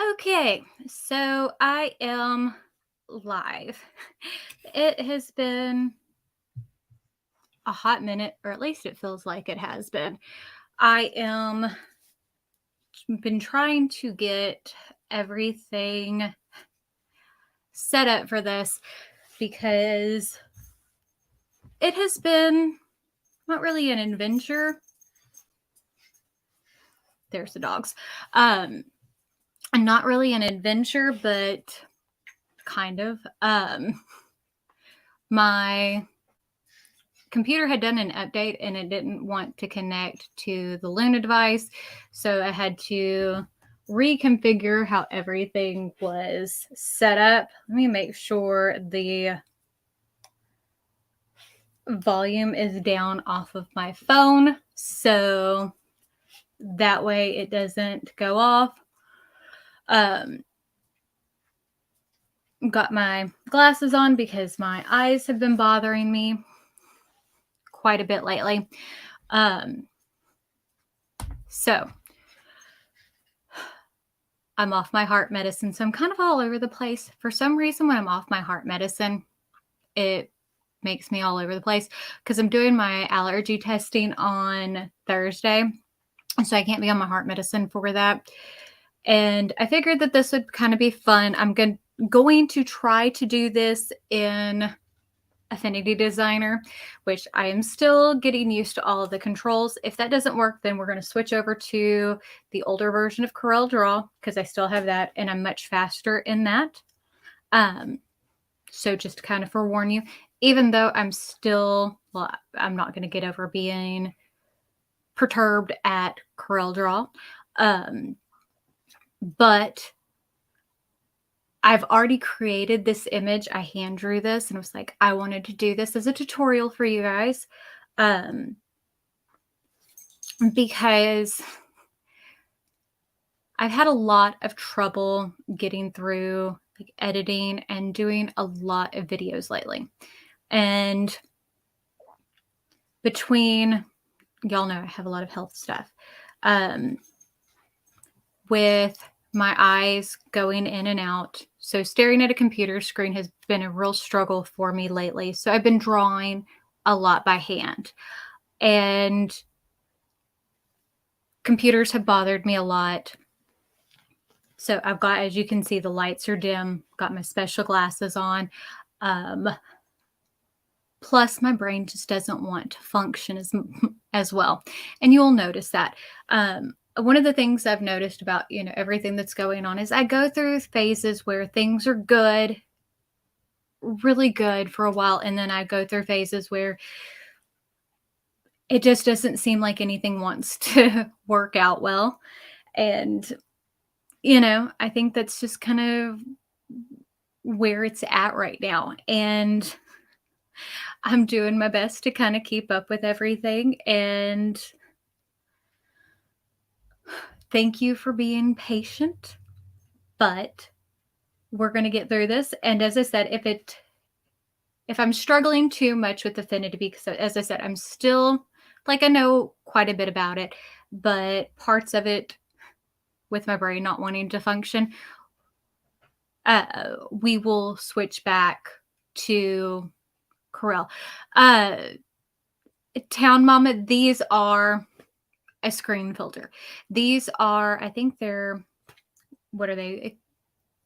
Okay, so I am live. It has been a hot minute, or at least it feels like it has been. I am been trying to get everything set up for this because it has been not really an adventure. There's the dogs. Not really an adventure, but kind of. My computer had done an update and it didn't want to connect to the Luna device. So I had to reconfigure how everything was set up. Let me make sure the volume is down off of my phone. So that way it doesn't go off. Got my glasses on because my eyes have been bothering me quite a bit lately. So I'm off my heart medicine. So I'm kind of all over the place. For some reason, when I'm off my heart medicine, it makes me all over the place because I'm doing my allergy testing on Thursday. So I can't be on my heart medicine for that. And I figured that this would kind of be fun. I'm going to try to do this in Affinity Designer, which I am still getting used to all of the controls. If that doesn't work, then we're going to switch over to the older version of Corel Draw because I still have that and I'm much faster in that. So just to kind of forewarn you, even though I'm not going to get over being perturbed at Corel Draw. But I've already created this image. I hand drew this and I was like, I wanted to do this as a tutorial for you guys. Because I've had a lot of trouble getting through like editing and doing a lot of videos lately. And between, y'all know I have a lot of health stuff. With my eyes going in and out. So staring at a computer screen has been a real struggle for me lately. So I've been drawing a lot by hand. And computers have bothered me a lot. So I've got, as you can see, the lights are dim, got my special glasses on. Plus my brain just doesn't want to function as well. And you'll notice that. One of the things I've noticed about, everything that's going on is I go through phases where things are good, really good for a while. And then I go through phases where it just doesn't seem like anything wants to work out well. And, I think that's just kind of where it's at right now. And I'm doing my best to kind of keep up with everything. And thank you for being patient, but we're going to get through this. And as I said, if I'm struggling too much with Affinity, because as I said, I'm still I know quite a bit about it, but parts of it with my brain not wanting to function, we will switch back to Corel. Town Mama, these are a screen filter. These are, I think they're, what are they?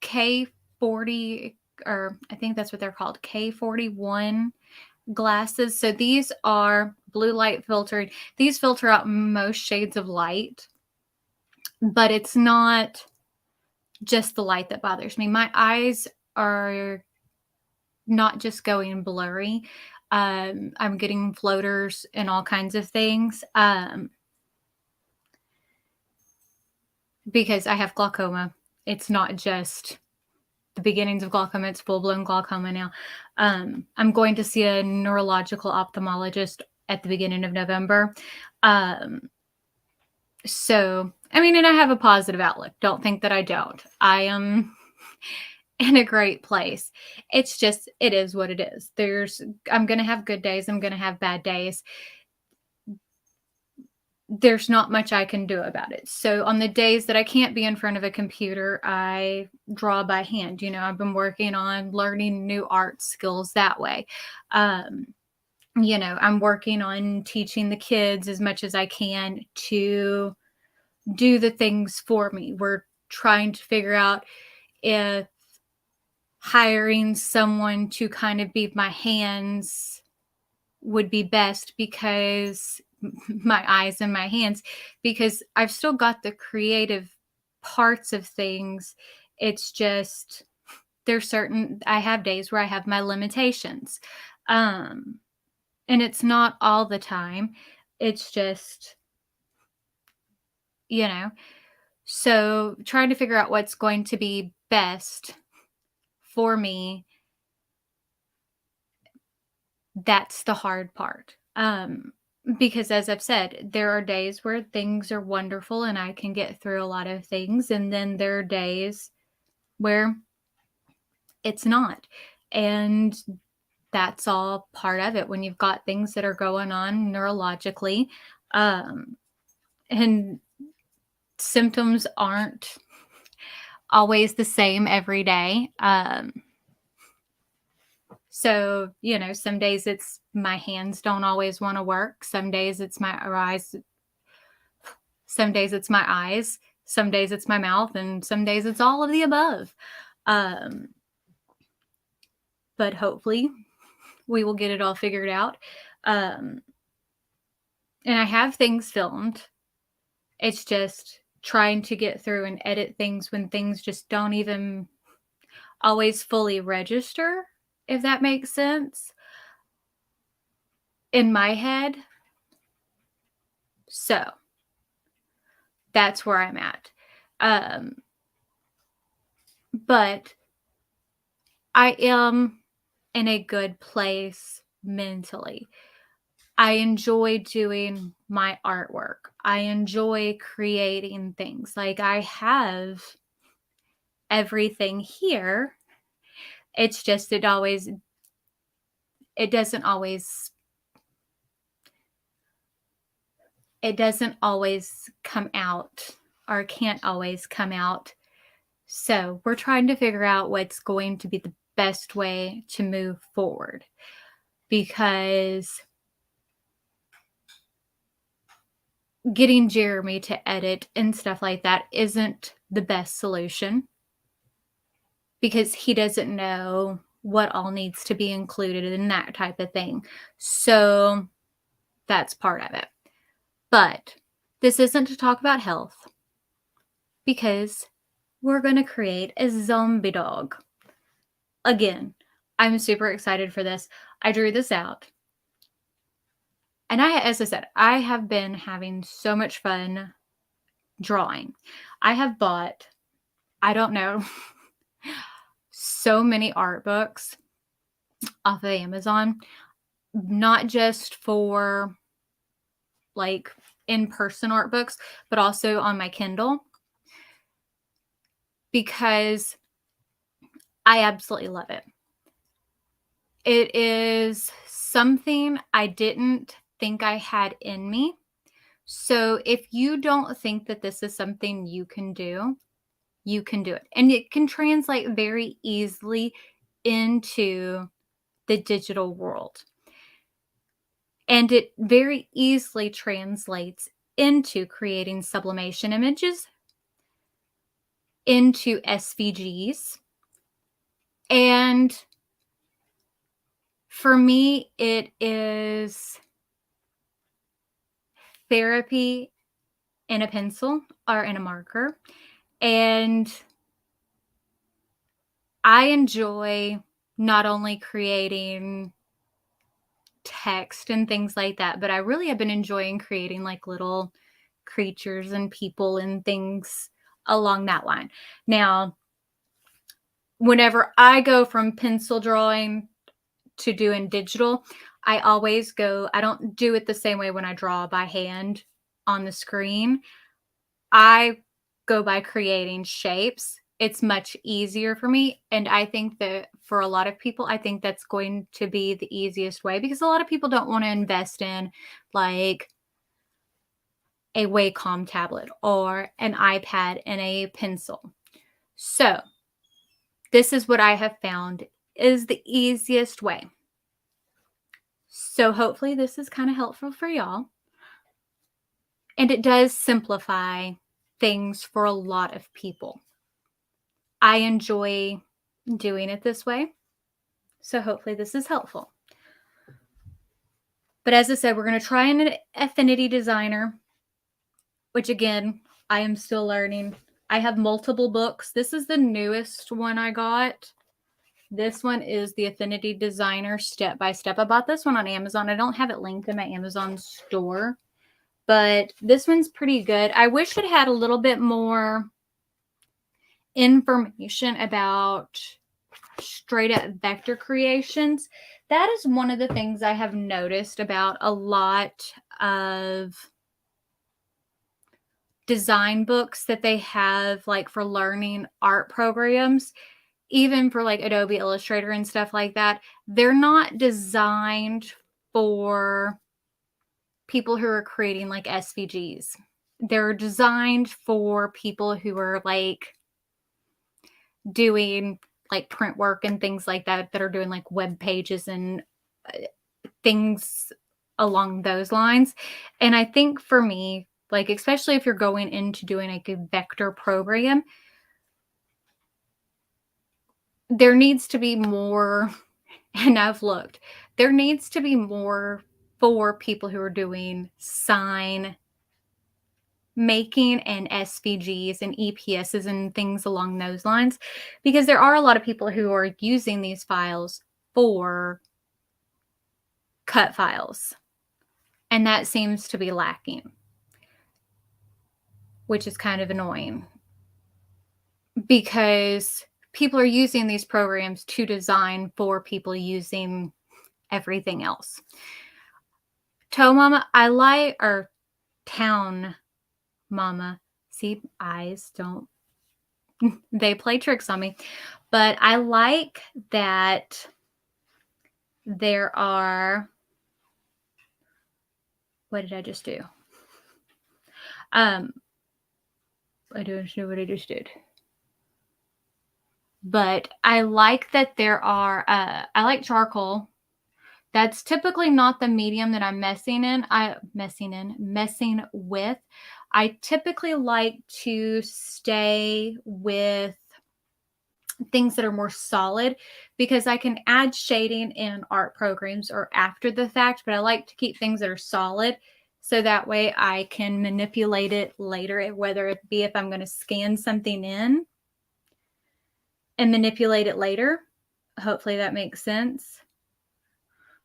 K40, or I think that's what they're called, K41 glasses. So these are blue light filtered. These filter out most shades of light, but it's not just the light that bothers me. My eyes are not just going blurry. I'm getting floaters and all kinds of things. Because I have glaucoma. It's not just the beginnings of glaucoma, it's full-blown glaucoma now. I'm going to see a neurological ophthalmologist at the beginning of November. So, and I have a positive outlook. Don't think that I don't. I am in a great place. It's just, it is what it is. I'm going to have good days. I'm going to have bad days. there's not much I can do about it. So on the days that I can't be in front of a computer, I draw by hand. I've been working on learning new art skills that way. Um, I'm working on teaching the kids as much as I can to do the things for me. We're trying to figure out if hiring someone to kind of be my hands would be best, because my eyes and my hands, because I've still got the creative parts of things. It's just I have days where I have my limitations. Um and it's not all the time. It's just, you know, so trying to figure out what's going to be best for me, that's the hard part. Because as I've said, there are days where things are wonderful and I can get through a lot of things. And then there are days where it's not. And that's all part of it when you've got things that are going on neurologically. Um, and symptoms aren't always the same every day. So, some days it's my hands don't always want to work. Some days it's my eyes. Some days it's my eyes. Some days it's my mouth. And some days it's all of the above. Um, but hopefully we will get it all figured out. And I have things filmed. It's just trying to get through and edit things when things just don't even always fully register, if that makes sense, in my head. So that's where I'm at. But I am in a good place mentally. I enjoy doing my artwork. I enjoy creating things. Like, I have everything here. It's just it doesn't always come out, or can't always come out. So we're trying to figure out what's going to be the best way to move forward, because getting Jeremy to edit and stuff like that isn't the best solution, because he doesn't know what all needs to be included in that type of thing. So that's part of it. But this isn't to talk about health, because we're going to create a zombie dog. Again, I'm super excited for this. I drew this out. And as I said, I have been having so much fun drawing. I have bought, I don't know, so many art books off of Amazon, not just for like in-person art books, but also on my Kindle, because I absolutely love it. It is something I didn't think I had in me. So if you don't think that this is something you can do, you can do it. And it can translate very easily into the digital world. And it very easily translates into creating sublimation images, into SVGs. And for me, it is therapy in a pencil or in a marker. And I enjoy not only creating text and things like that, but I really have been enjoying creating like little creatures and people and things along that line. Now, whenever I go from pencil drawing to doing digital, I don't do it the same way when I draw by hand on the screen. I go by creating shapes. It's much easier for me. And I think that for a lot of people, I think that's going to be the easiest way, because a lot of people don't want to invest in like a Wacom tablet or an iPad and a pencil. So this is what I have found is the easiest way. So hopefully this is kind of helpful for y'all. And it does simplify things for a lot of people. I enjoy doing it this way. So hopefully this is helpful. But as I said, we're going to try an Affinity Designer, which again, I am still learning. I have multiple books. This is the newest one I got. This one is the Affinity Designer Step by Step. I bought this one on Amazon. I don't have it linked in my Amazon store, but this one's pretty good. I wish it had a little bit more information about straight up vector creations. That is one of the things I have noticed about a lot of design books that they have, like for learning art programs, even for like Adobe Illustrator and stuff like that. They're not designed for people who are creating like SVGs. They're designed for people who are like doing like print work and things like that, that are doing like web pages and things along those lines. And I think for me, like, especially if you're going into doing like a vector program, there needs to be more, and I've looked, there needs to be more for people who are doing sign making and SVGs and EPSs and things along those lines, because there are a lot of people who are using these files for cut files, and that seems to be lacking, which is kind of annoying because people are using these programs to design for people using everything else. Toe Mama, I like, or Town Mama, see, eyes don't, they play tricks on me. But I like that there are, what did I just do? I don't know what I just did. But I like that there are, I like charcoal. That's typically not the medium that I'm messing with. I typically like to stay with things that are more solid because I can add shading in art programs or after the fact, but I like to keep things that are solid so that way I can manipulate it later, whether it be if I'm going to scan something in and manipulate it later. Hopefully that makes sense.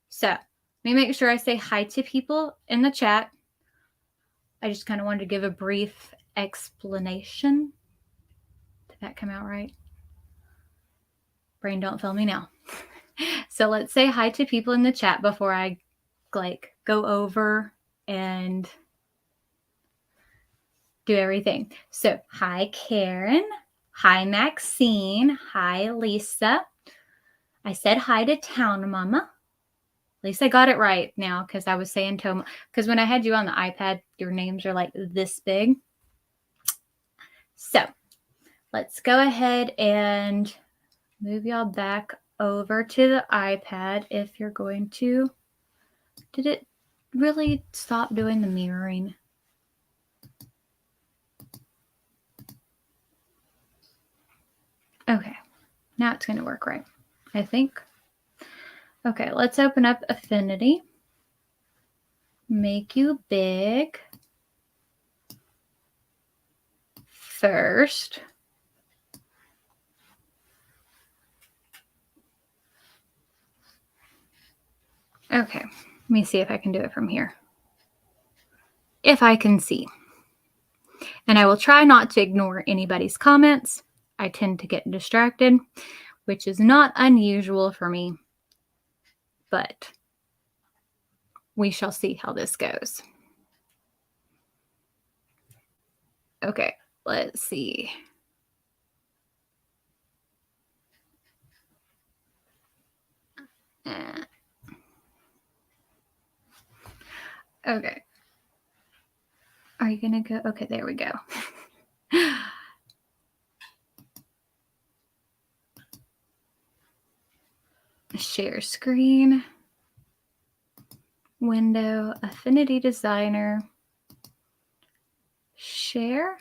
So let me make sure I say hi to people in the chat. I just kind of wanted to give a brief explanation. Did that come out right? Brain, don't fail me now. So let's say hi to people in the chat before I like go over and do everything. So hi, Karen. Hi, Maxine. Hi, Lisa. I said hi to Town Mama. At least I got it right now because I was saying Toma. Because when I had you on the iPad, your names are like this big. So let's go ahead and move y'all back over to the iPad if you're going to. Did it really stop doing the mirroring? Okay, now it's going to work right, I think. Okay, let's open up Affinity. Make you big first. Okay, let me see if I can do it from here. If I can see. And I will try not to ignore anybody's comments. I tend to get distracted, which is not unusual for me. But we shall see how this goes. Okay, let's see. Okay. Are you going to go? Okay, there we go. Share screen, window, Affinity Designer, share,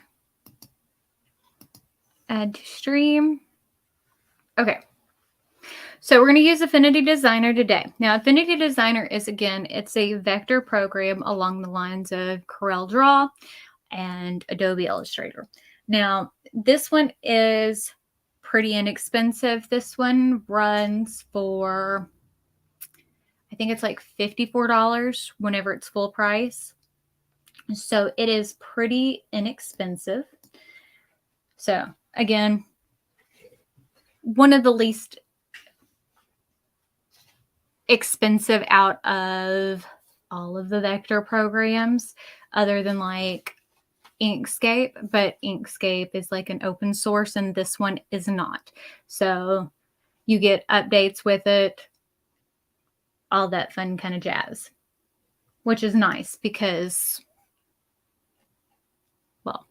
add to stream. Okay. So we're going to use Affinity Designer today. Now, Affinity Designer is, again, it's a vector program along the lines of CorelDRAW and Adobe Illustrator. Now, this one is pretty inexpensive. This one runs for, I think it's like $54 whenever it's full price. So it is pretty inexpensive. So again, one of the least expensive out of all of the vector programs, other than like Inkscape, but Inkscape is like an open source and this one is not. So you get updates with it, all that fun kind of jazz, which is nice because, well,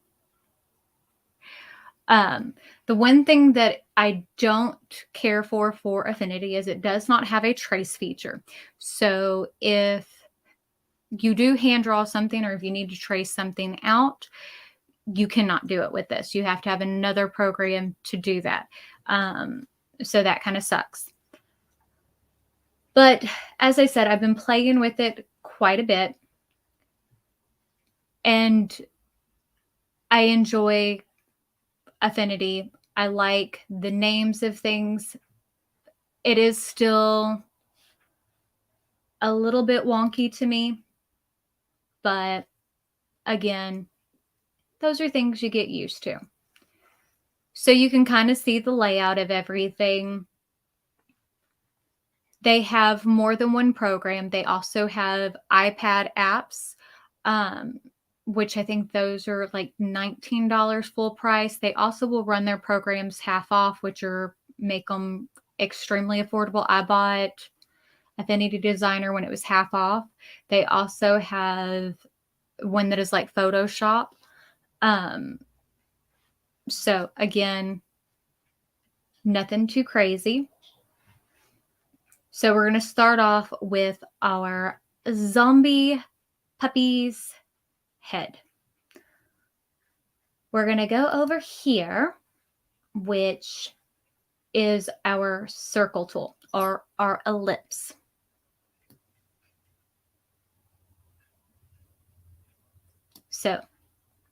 the one thing that I don't care for Affinity is it does not have a trace feature. So if you do hand draw something or if you need to trace something out, you cannot do it with this. You have to have another program to do that. So that kind of sucks. But as I said, I've been playing with it quite a bit. And I enjoy Affinity. I like the names of things. It is still a little bit wonky to me. But again, those are things you get used to. So you can kind of see the layout of everything. They have more than one program. They also have iPad apps, which I think those are like $19 full price. They also will run their programs half off, which are make them extremely affordable. I bought Affinity Designer when it was half off. They also have one that is like Photoshop. So again, nothing too crazy. So we're going to start off with our zombie puppy's head. We're going to go over here, which is our circle tool or our ellipse. So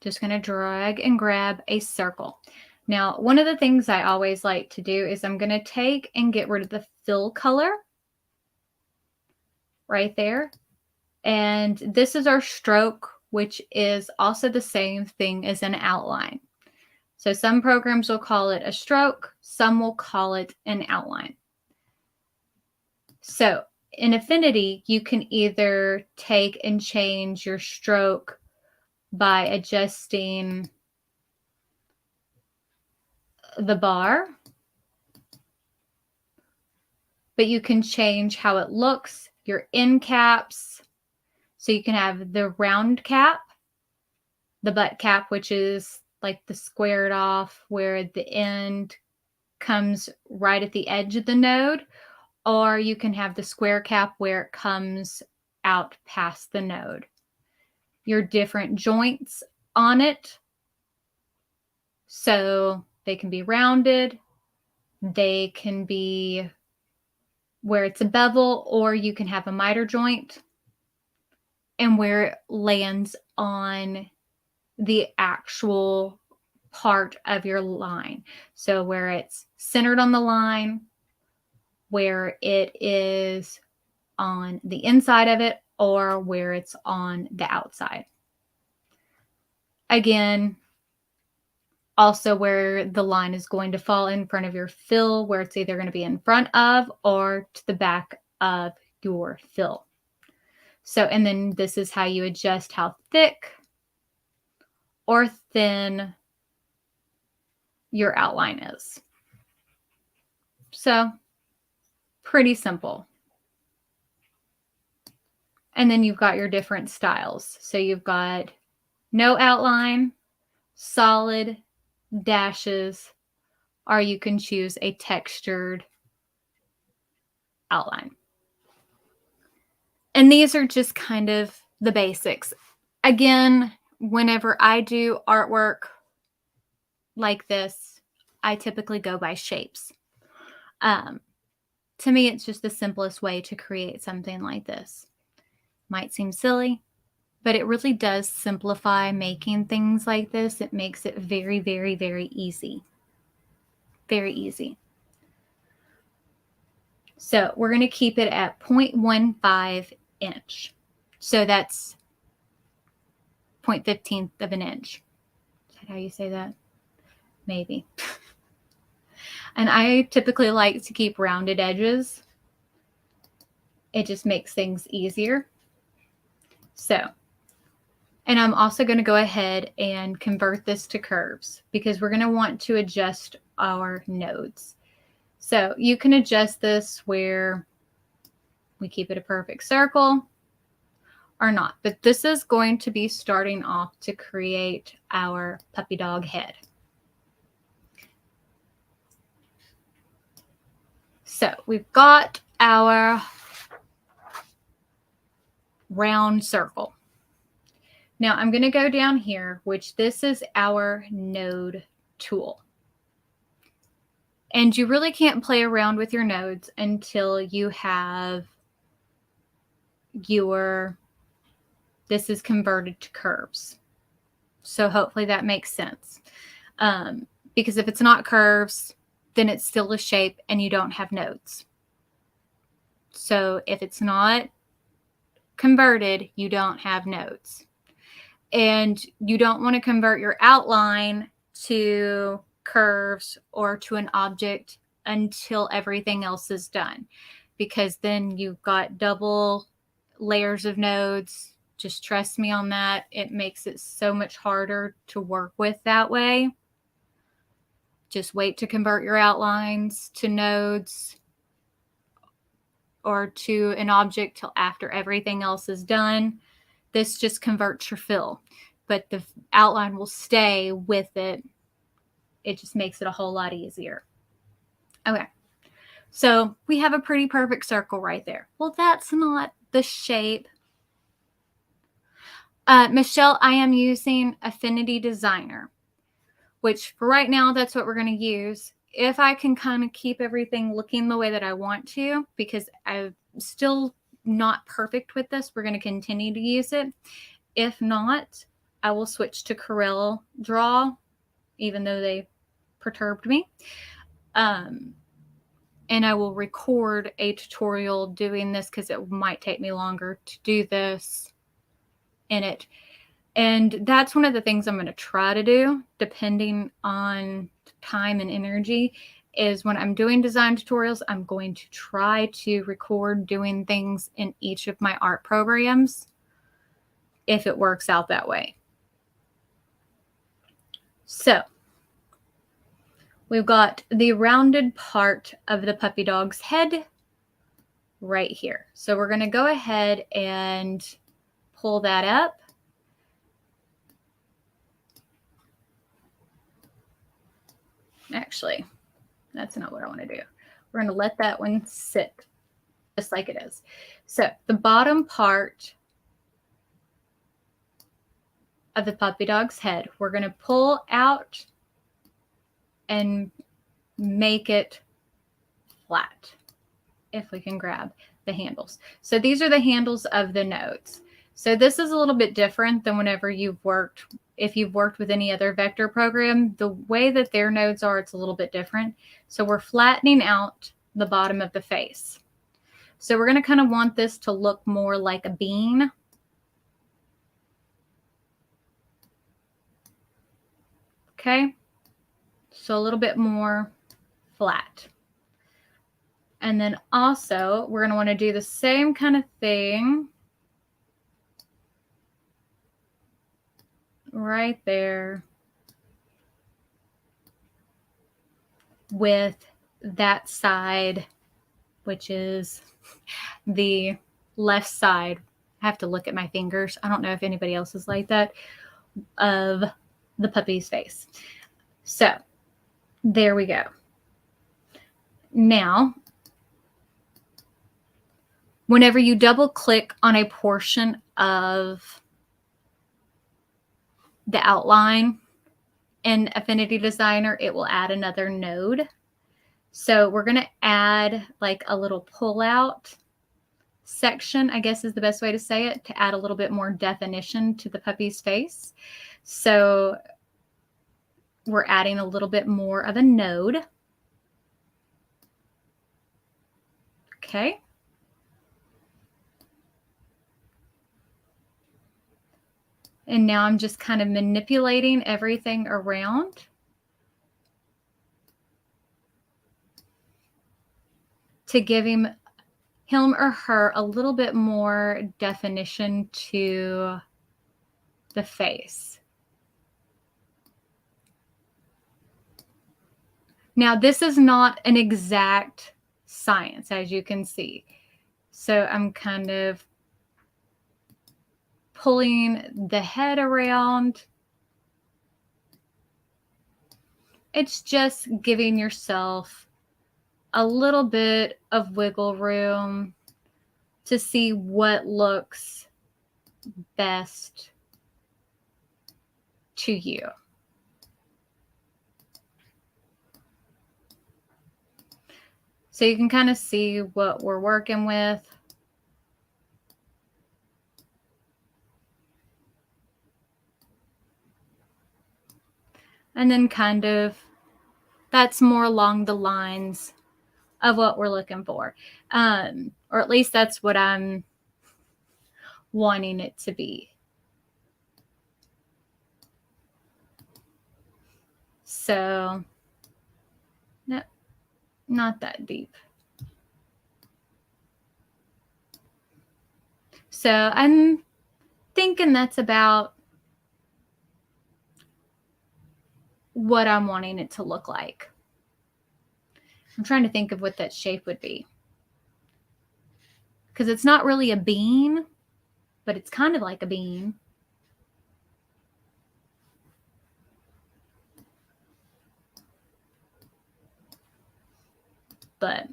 just going to drag and grab a circle. Now, one of the things I always like to do is I'm going to take and get rid of the fill color right there. And this is our stroke, which is also the same thing as an outline. So some programs will call it a stroke, some will call it an outline. So in Affinity, you can either take and change your stroke by adjusting the bar, but you can change how it looks, your end caps. So you can have the round cap, the butt cap, which is like the squared off where the end comes right at the edge of the node, or you can have the square cap where it comes out past the node. Your different joints on it, so they can be rounded, they can be where it's a bevel, or you can have a miter joint and where it lands on the actual part of your line. So where it's centered on the line, where it is on the inside of it, or where it's on the outside. Again, also where the line is going to fall in front of your fill, where it's either going to be in front of or to the back of your fill. So, and then this is how you adjust how thick or thin your outline is. So, pretty simple. And then you've got your different styles. So you've got no outline, solid, dashes, or you can choose a textured outline. And these are just kind of the basics. Again, whenever I do artwork like this, I typically go by shapes. To me, it's just the simplest way to create something like this. Might seem silly, but it really does simplify making things like this. It makes it very, very, very easy. Very easy. So we're going to keep it at 0.15 inch. So that's 0.15 of an inch. Is that how you say that? Maybe. And I typically like to keep rounded edges. It just makes things easier. So, and I'm also going to go ahead and convert this to curves because we're going to want to adjust our nodes. So you can adjust this where we keep it a perfect circle or not. But this is going to be starting off to create our puppy dog head. So we've got our round circle. Now I'm going to go down here, which this is our node tool. And you really can't play around with your nodes until you have this is converted to curves. So hopefully that makes sense. Because if it's not curves, then it's still a shape and you don't have nodes. So if it's not converted, you don't have nodes. And you don't want to convert your outline to curves or to an object until everything else is done, because then you've got double layers of nodes. Just trust me on that. It makes it so much harder to work with that way. Just wait to convert your outlines to nodes or to an object till after everything else is done. This just converts your fill, but the outline will stay with it. It just makes it a whole lot easier. Okay, so we have a pretty perfect circle right there. Well, that's not the shape. Michelle, I am using Affinity Designer, which for right now, that's what we're going to use. If I can kind of keep everything looking the way that I want to, because I'm still not perfect with this, we're going to continue to use it. If not, I will switch to Corel Draw, even though they perturbed me. And I will record a tutorial doing this because it might take me longer to do this in it. And that's one of the things I'm going to try to do, depending on time and energy, is when I'm doing design tutorials, I'm going to try to record doing things in each of my art programs if it works out that way. So we've got the rounded part of the puppy dog's head right here. So we're going to go ahead and pull that up. Actually, that's not what I want to do. We're going to let that one sit just like it is. So the bottom part of the puppy dog's head, we're going to pull out and make it flat if we can grab the handles. So these are the handles of the nodes. So this is a little bit different than whenever if you've worked with any other vector program. The way that their nodes are, it's a little bit different. So we're flattening out the bottom of the face. So we're going to kind of want this to look more like a bean. Okay, so a little bit more flat. And then also we're going to want to do the same kind of thing right there with that side, which is the left side. I have to look at my fingers. I don't know if anybody else is like that. of the puppy's face. So there we go. Now, whenever you double click on a portion of the outline in Affinity Designer, it will add another node. So we're going to add like a little pull-out section, I guess is the best way to say it, to add a little bit more definition to the puppy's face. So we're adding a little bit more of a node. Okay. And now I'm just kind of manipulating everything around to give him or her a little bit more definition to the face. Now, this is not an exact science, as you can see. So I'm kind of pulling the head around. It's just giving yourself a little bit of wiggle room to see what looks best to you. So you can kind of see what we're working with. And then kind of, that's more along the lines of what we're looking for. Or at least that's what I'm wanting it to be. So, no, not that deep. So I'm thinking that's about what I'm wanting it to look like. I'm trying to think of what that shape would be. Because it's not really a bean, but it's kind of like a bean. But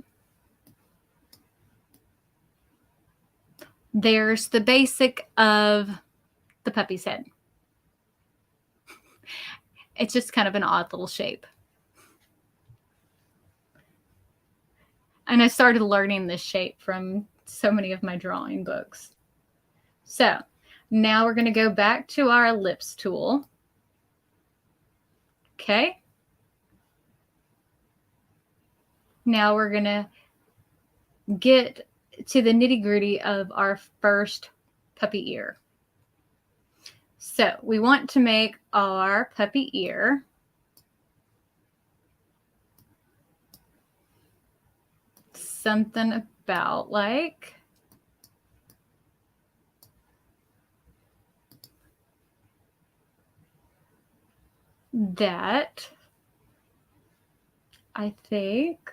there's the basic of the puppy's head. It's just kind of an odd little shape. And I started learning this shape from so many of my drawing books. So now we're going to go back to our ellipse tool. Okay. Now we're going to get to the nitty-gritty of our first puppy ear. So we want to make our puppy ear something about like that, I think.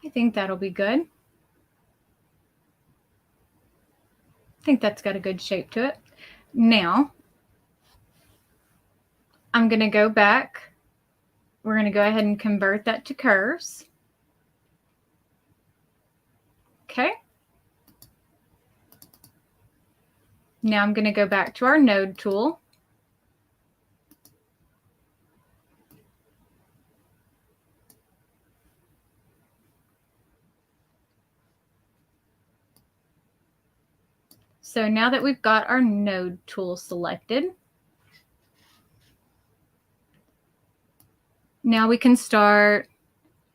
I think that'll be good. I think that's got a good shape to it. Now, I'm going to go back. We're going to go ahead and convert that to curves. Okay. Now I'm going to go back to our node tool. So now that we've got our node tool selected, now we can start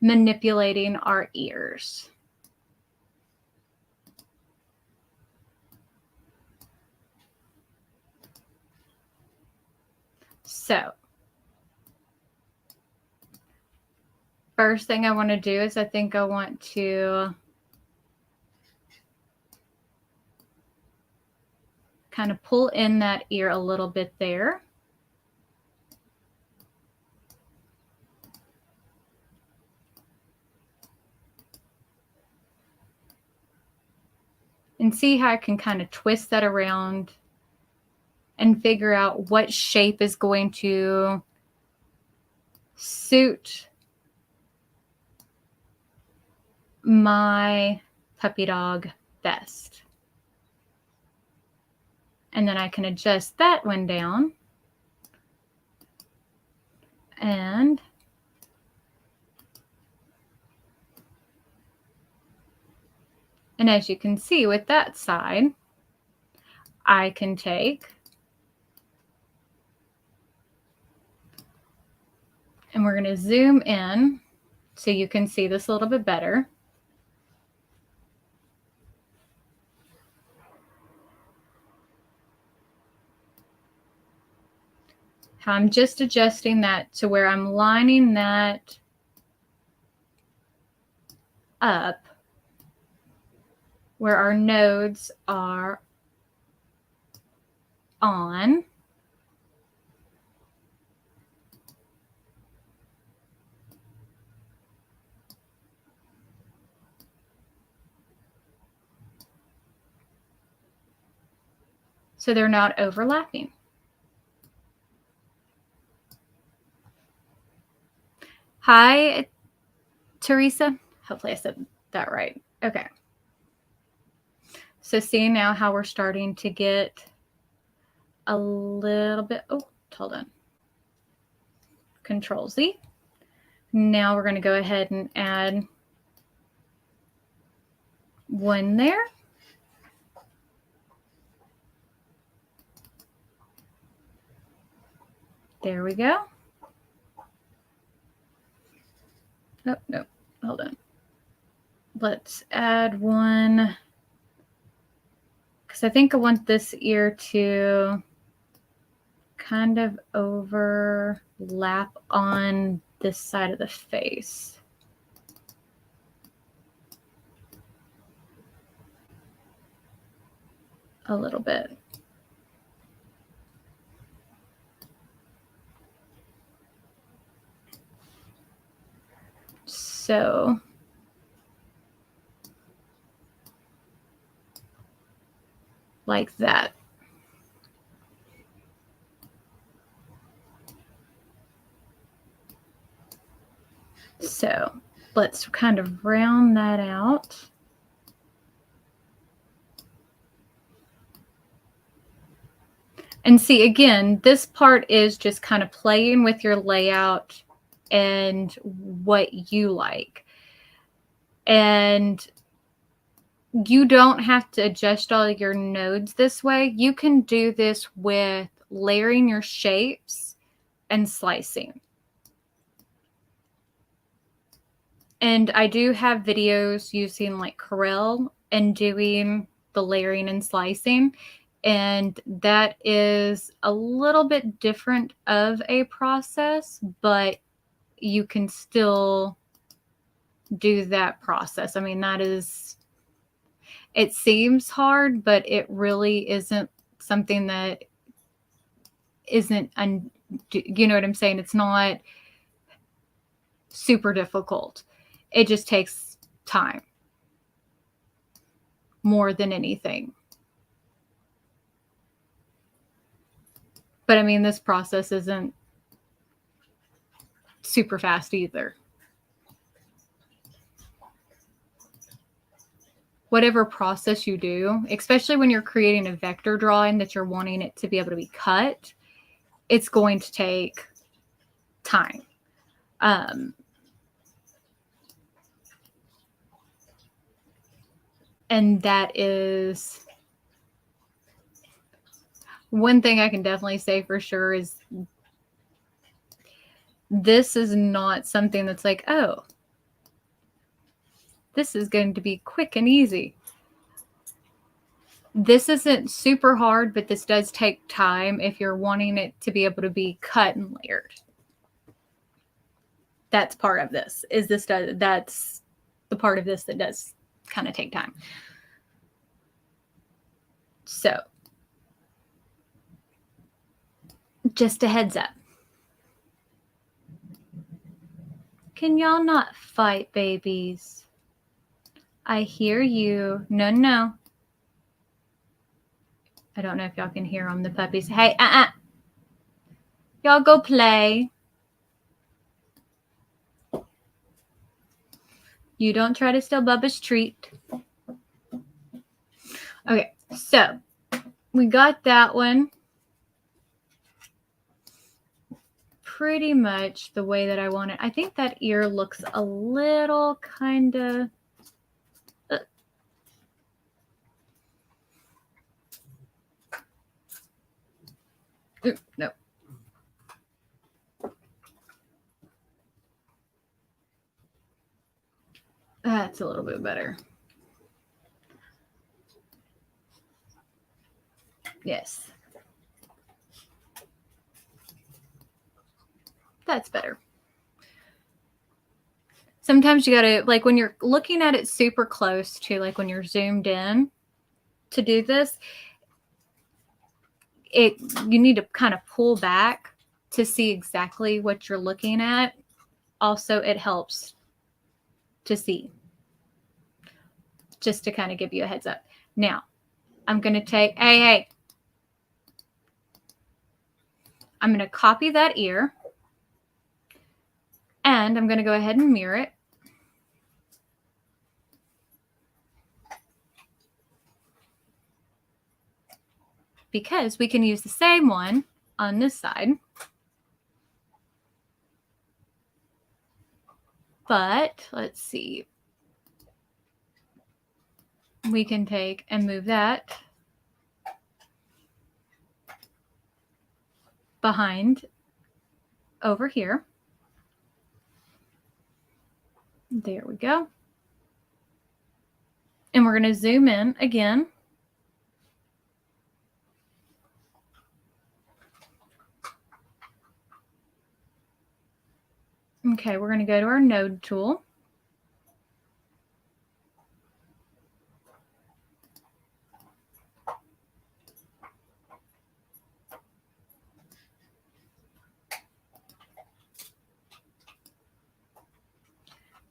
manipulating our ears. So first thing I want to do is I think I want to kind of pull in that ear a little bit there. And see how I can kind of twist that around and figure out what shape is going to suit my puppy dog best. And then I can adjust that one down. And as you can see with that side, I can take, and we're going to zoom in so you can see this a little bit better. How I'm just adjusting that to where I'm lining that up where our nodes are on. So they're not overlapping. Hi, Teresa. Hopefully I said that right. Okay. So see now how we're starting to get a little bit, oh, hold on. Control Z. Now we're going to go ahead and add one there. There we go. Oh, no, hold on. Let's add one, because I think I want this ear to kind of overlap on this side of the face. A little bit. So like that. So let's kind of round that out. And see, again, this part is just kind of playing with your layout and what you like. And you don't have to adjust all your nodes this way. You can do this with layering your shapes and slicing. And I do have videos using like Corel and doing the layering and slicing. And that is a little bit different of a process, but you can still do that process. I mean, that is, it seems hard, but it really isn't something that isn't, you know what I'm saying? It's not super difficult. It just takes time more than anything. But I mean, this process isn't super fast either. Whatever process you do, especially when you're creating a vector drawing that you're wanting it to be able to be cut, it's going to take time. And that is one thing I can definitely say for sure is this is not something that's like, oh, this is going to be quick and easy. This isn't super hard, but this does take time if you're wanting it to be able to be cut and layered. That's part of this. That's the part of this that does kind of take time. So just a heads up. Can y'all not fight, babies? I hear you. No, no. I don't know if y'all can hear them, the puppies. Hey, y'all go play. You don't try to steal Bubba's treat. Okay, so we got that one pretty much the way that I want it. I think that ear looks a little kind of... no. That's a little bit better. Yes. That's better. Sometimes you gotta, like when you're looking at it super close to, like when you're zoomed in to do this, you need to kind of pull back to see exactly what you're looking at. Also, it helps to see, just to kind of give you a heads up. Now, I'm going to take, hey, I'm going to copy that ear, and I'm going to go ahead and mirror it. Because we can use the same one on this side. But let's see. We can take and move that behind over here. There we go. And we're going to zoom in again. Okay, we're going to go to our node tool.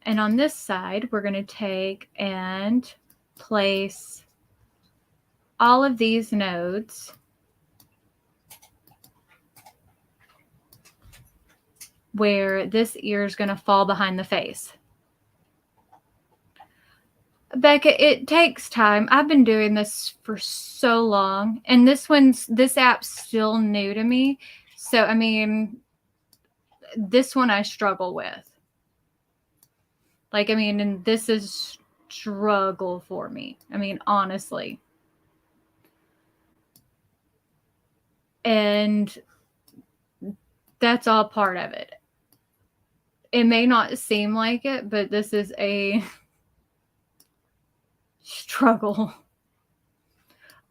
And on this side, we're going to take and place all of these nodes where this ear is going to fall behind the face. Becca, it takes time. I've been doing this for so long, and this app's still new to me. So, I mean, this one I struggle with. Like, I mean, and this is struggle for me. I mean, honestly. And that's all part of it. It may not seem like it, but this is a struggle.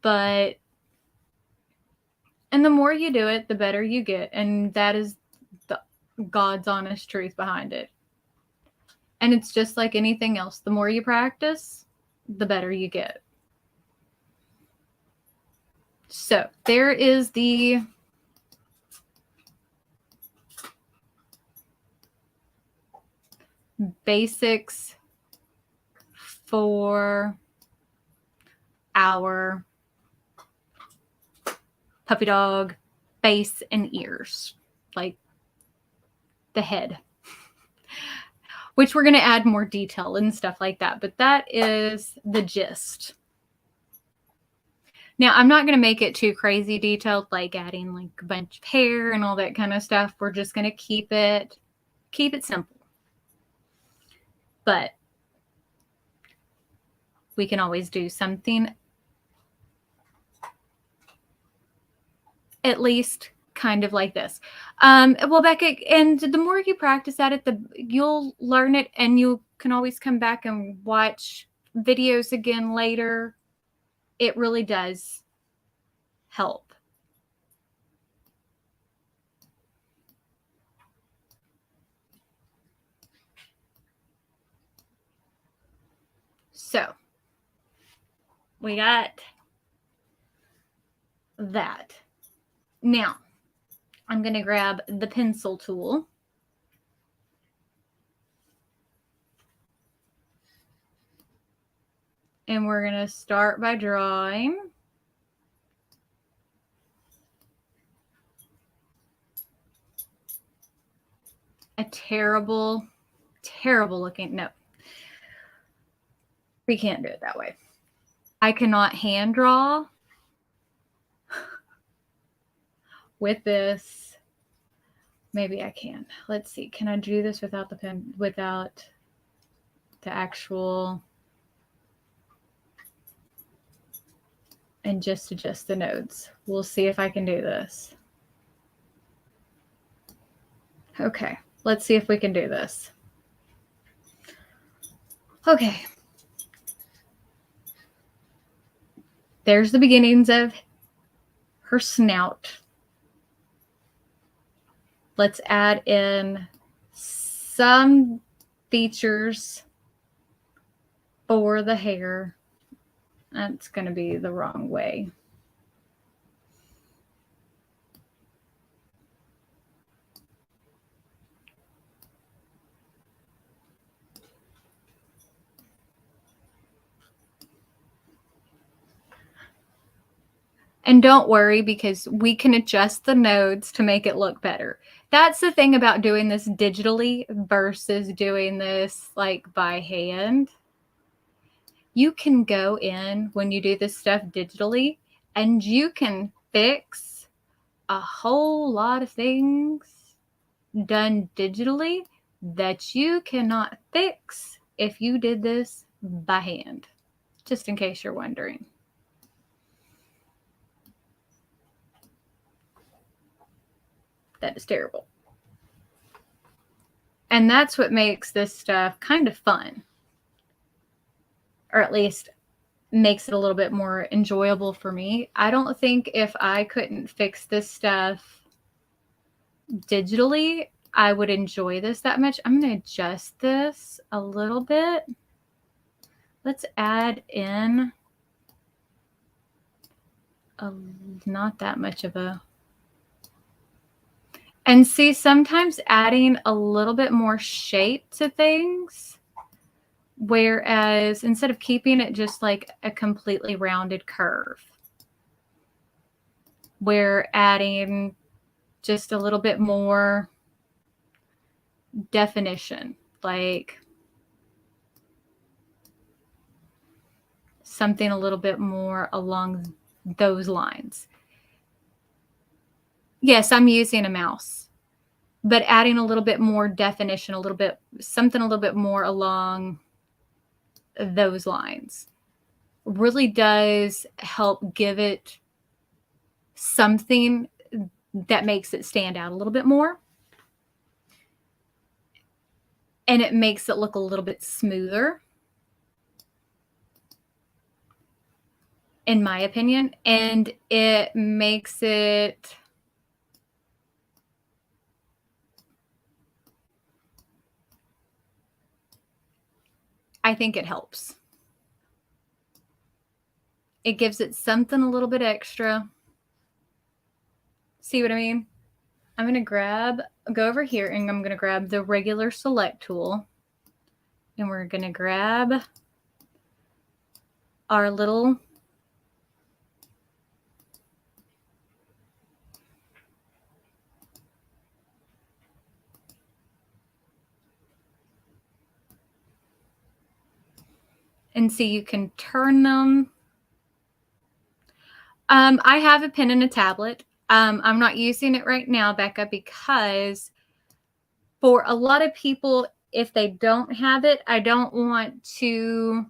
And the more you do it, the better you get. And that is the God's honest truth behind it. And it's just like anything else. The more you practice, the better you get. So there is the basics for our puppy dog face and ears, like the head. Which we're going to add more detail and stuff like that. But that is the gist. Now, I'm not going to make it too crazy detailed, like adding like a bunch of hair and all that kind of stuff. We're just going to keep it simple. But we can always do something at least kind of like this. Well, Becca, and the more you practice at it, you'll learn it, and you can always come back and watch videos again later. It really does help. So we got that. Now, I'm going to grab the pencil tool. And we're going to start by drawing a terrible, terrible looking, no. We can't do it that way. I cannot hand draw with this. Maybe I can. Let's see. Can I do this without the pen, without the actual, and just adjust the nodes? We'll see if I can do this. Okay, let's see if we can do this. Okay. There's the beginnings of her snout. Let's add in some features for the hair. That's going to be the wrong way. And don't worry, because we can adjust the nodes to make it look better. That's the thing about doing this digitally versus doing this like by hand. You can go in when you do this stuff digitally and you can fix a whole lot of things done digitally that you cannot fix if you did this by hand, just in case you're wondering. That is terrible. And that's what makes this stuff kind of fun, or at least makes it a little bit more enjoyable for me. I don't think if I couldn't fix this stuff digitally, I would enjoy this that much. I'm going to adjust this a little bit. Let's add in not that much of a, and see, sometimes adding a little bit more shape to things, whereas instead of keeping it just like a completely rounded curve, we're adding just a little bit more definition, like something a little bit more along those lines. Yes, I'm using a mouse, but adding a little bit more definition, a little bit, something a little bit more along those lines really does help give it something that makes it stand out a little bit more. And it makes it look a little bit smoother, in my opinion. And it makes it, I think it helps. It gives it something a little bit extra. See what I mean? I'm going to go over here and I'm going to grab the regular select tool. And we're going to grab our little and see, you can turn them. I have a pen and a tablet. I'm not using it right now, Becca, because for a lot of people, if they don't have it, I don't want to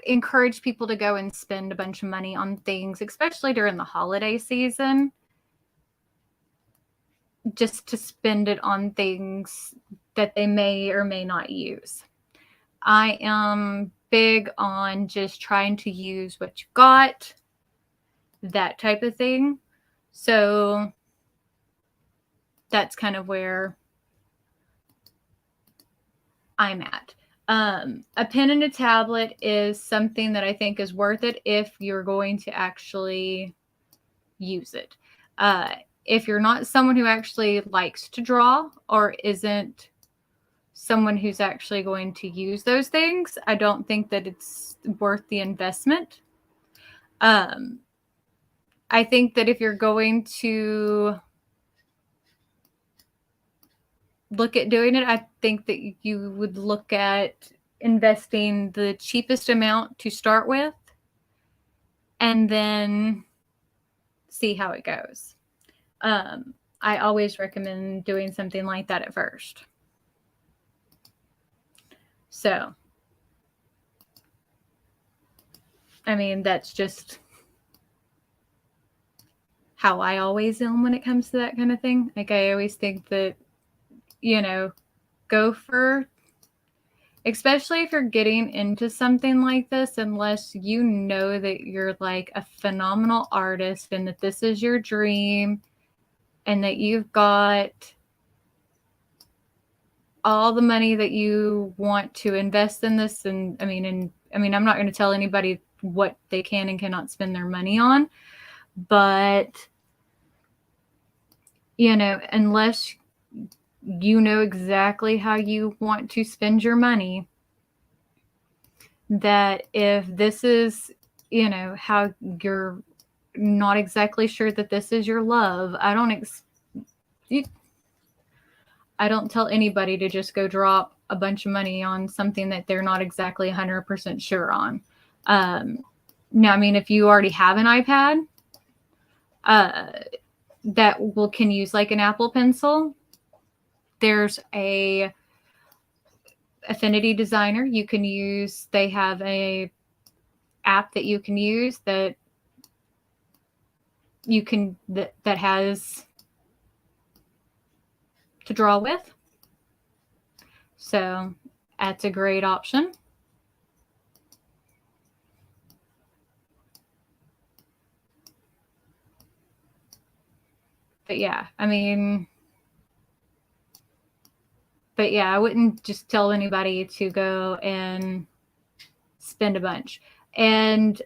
encourage people to go and spend a bunch of money on things, especially during the holiday season, just to spend it on things that they may or may not use. I am big on just trying to use what you got, that type of thing. So that's kind of where I'm at. A pen and a tablet is something that I think is worth it if you're going to actually use it. If you're not someone who actually likes to draw or isn't someone who's actually going to use those things, I don't think that it's worth the investment. I think that if you're going to look at doing it, I think that you would look at investing the cheapest amount to start with and then see how it goes. I always recommend doing something like that at first. So, I mean, that's just how I always am when it comes to that kind of thing. Like, I always think that, you know, go for, especially if you're getting into something like this, unless you know that you're like a phenomenal artist and that this is your dream and that you've got all the money that you want to invest in this. And I mean, I'm not going to tell anybody what they can and cannot spend their money on, but you know, unless you know exactly how you want to spend your money, that if this is, you know, how you're not exactly sure that this is your love, I don't tell anybody to just go drop a bunch of money on something that they're not exactly 100% sure on. Now, I mean, if you already have an iPad that can use like an Apple Pencil, there's a Affinity Designer you can use. They have a app that you can use that has to draw with. So that's a great option. But yeah, I mean, I wouldn't just tell anybody to go and spend a bunch. And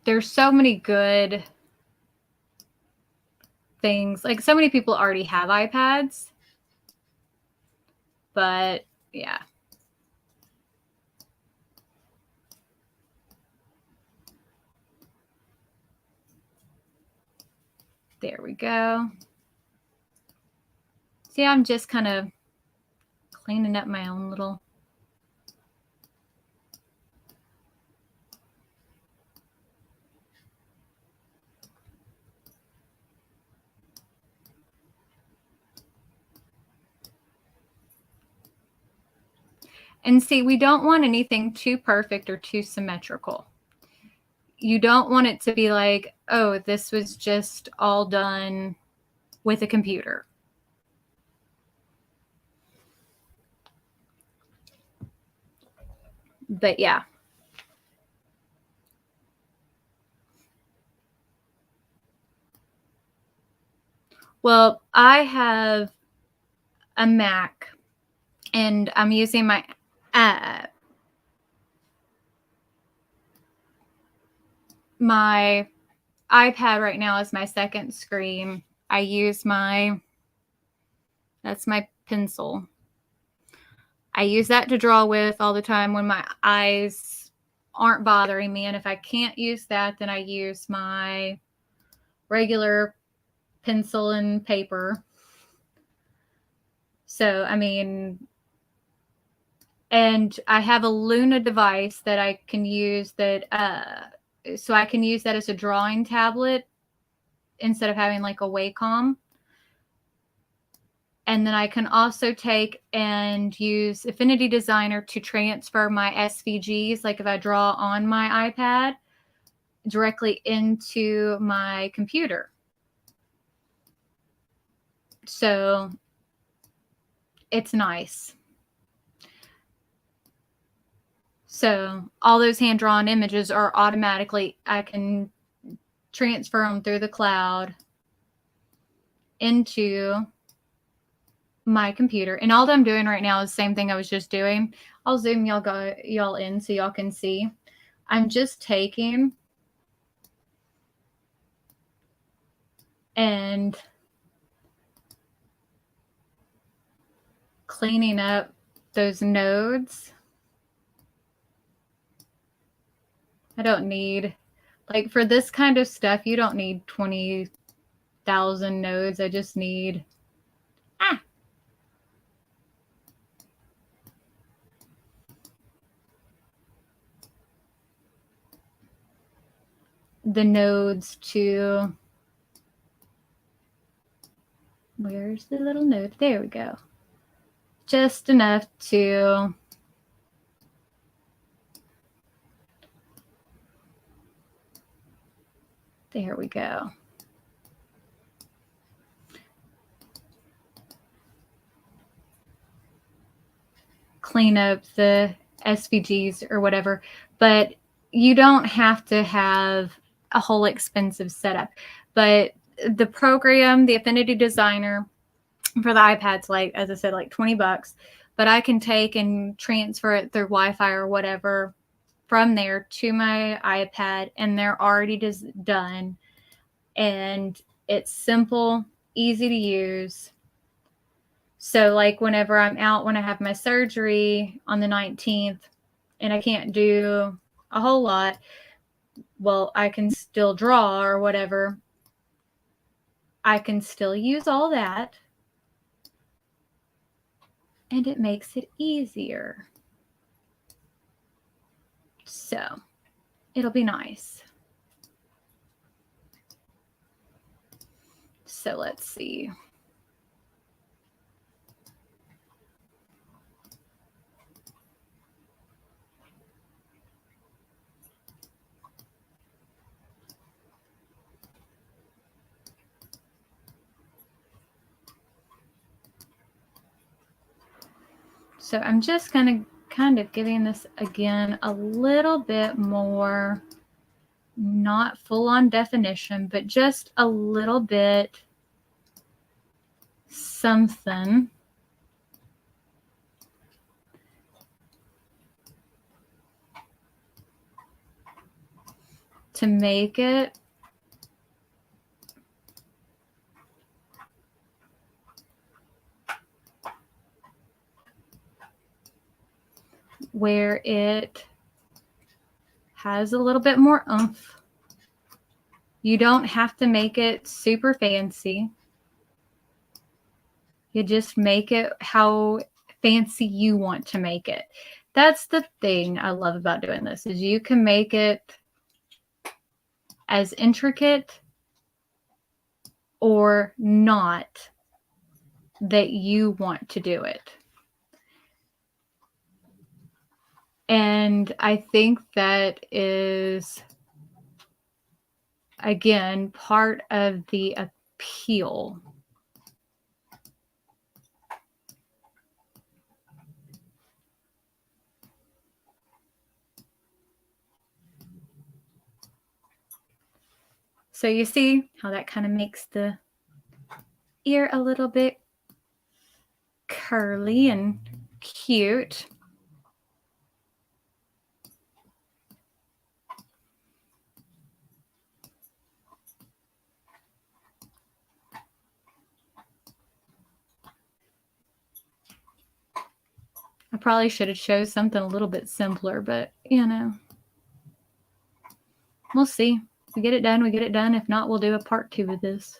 there's so many good things. Like, so many people already have iPads. But yeah. There we go. See, I'm just kind of cleaning up my own little. And see, we don't want anything too perfect or too symmetrical. You don't want it to be like, oh, this was just all done with a computer. But yeah. Well, I have a Mac and I'm using my my iPad right now as my second screen. I use that's my pencil. I use that to draw with all the time when my eyes aren't bothering me. And if I can't use that, then I use my regular pencil and paper. So, I mean, and I have a Luna device that I can use so I can use that as a drawing tablet instead of having like a Wacom. And then I can also take and use Affinity Designer to transfer my SVGs, like if I draw on my iPad, directly into my computer. So it's nice. So all those hand-drawn images are automatically, I can transfer them through the cloud into my computer. And all that I'm doing right now is the same thing I was just doing. I'll zoom y'all in so y'all can see. I'm just taking and cleaning up those nodes. I don't need, like, for this kind of stuff, you don't need 20 1,000 nodes. I just need the nodes to, where's the little node? There we go. Just enough to there we go. Clean up the SVGs or whatever, but you don't have to have a whole expensive setup. But the program, the Affinity Designer for the iPad's like, as I said, like $20, but I can take and transfer it through Wi-Fi or whatever from there to my iPad, and they're already done. And it's simple, easy to use. So like whenever I'm out, when I have my surgery on the 19th and I can't do a whole lot, well, I can still draw or whatever. I can still use all that. And it makes it easier. So it'll be nice. So let's see. So I'm just going to kind of giving this again a little bit more, not full on definition, but just a little bit something. To make it where it has a little bit more oomph. You don't have to make it super fancy. You just make it how fancy you want to make it. That's the thing I love about doing this, is you can make it as intricate or not that you want to do it. And I think that is, again, part of the appeal. So you see how that kind of makes the ear a little bit curly and cute. I probably should have chosen something a little bit simpler, but you know, we'll see. If we get it done, we get it done. If not, we'll do a part 2 of this.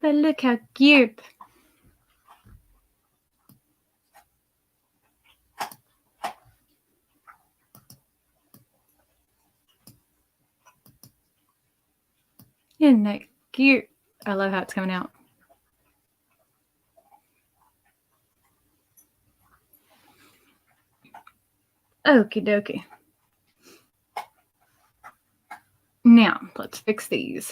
But look how cute. Isn't that cute? I love how it's coming out. Okie dokie. Now, let's fix these.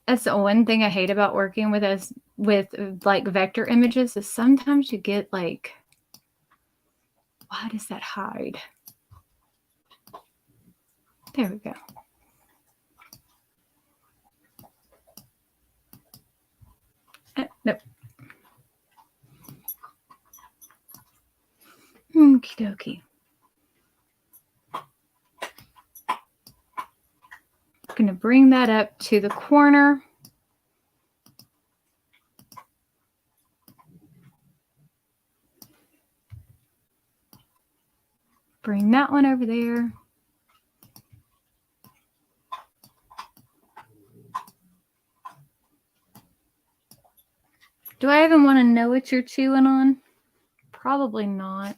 That's the one thing I hate about working with like vector images, is sometimes you get like, why does that hide? There we go. Nope. Okie dokie. to bring that up to the corner. Bring that one over there. Do I even want to know what you're chewing on? Probably not.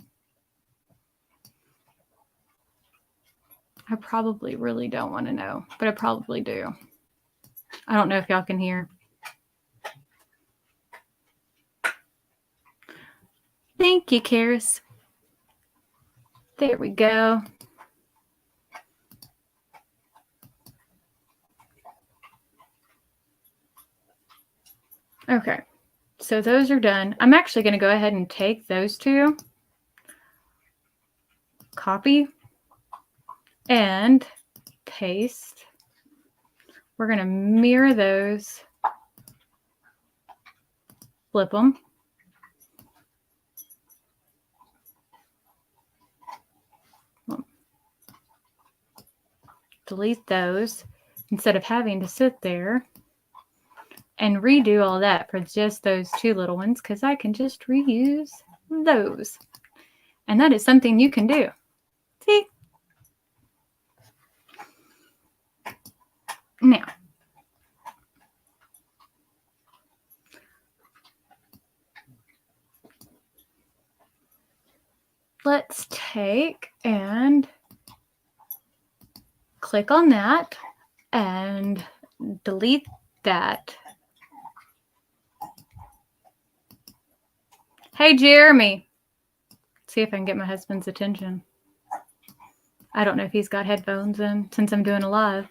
I probably really don't want to know, but I probably do. I don't know if y'all can hear. Thank you, Karis. There we go. Okay, so those are done. I'm actually going to go ahead and take those two, copy, and paste. We're going to mirror those, flip them. Delete those instead of having to sit there and redo all that for just those two little ones, because I can just reuse those. And that is something you can do. See? Now, let's take and click on that and delete that. Hey, Jeremy. Let's see if I can get my husband's attention. I don't know if he's got headphones in since I'm doing a live.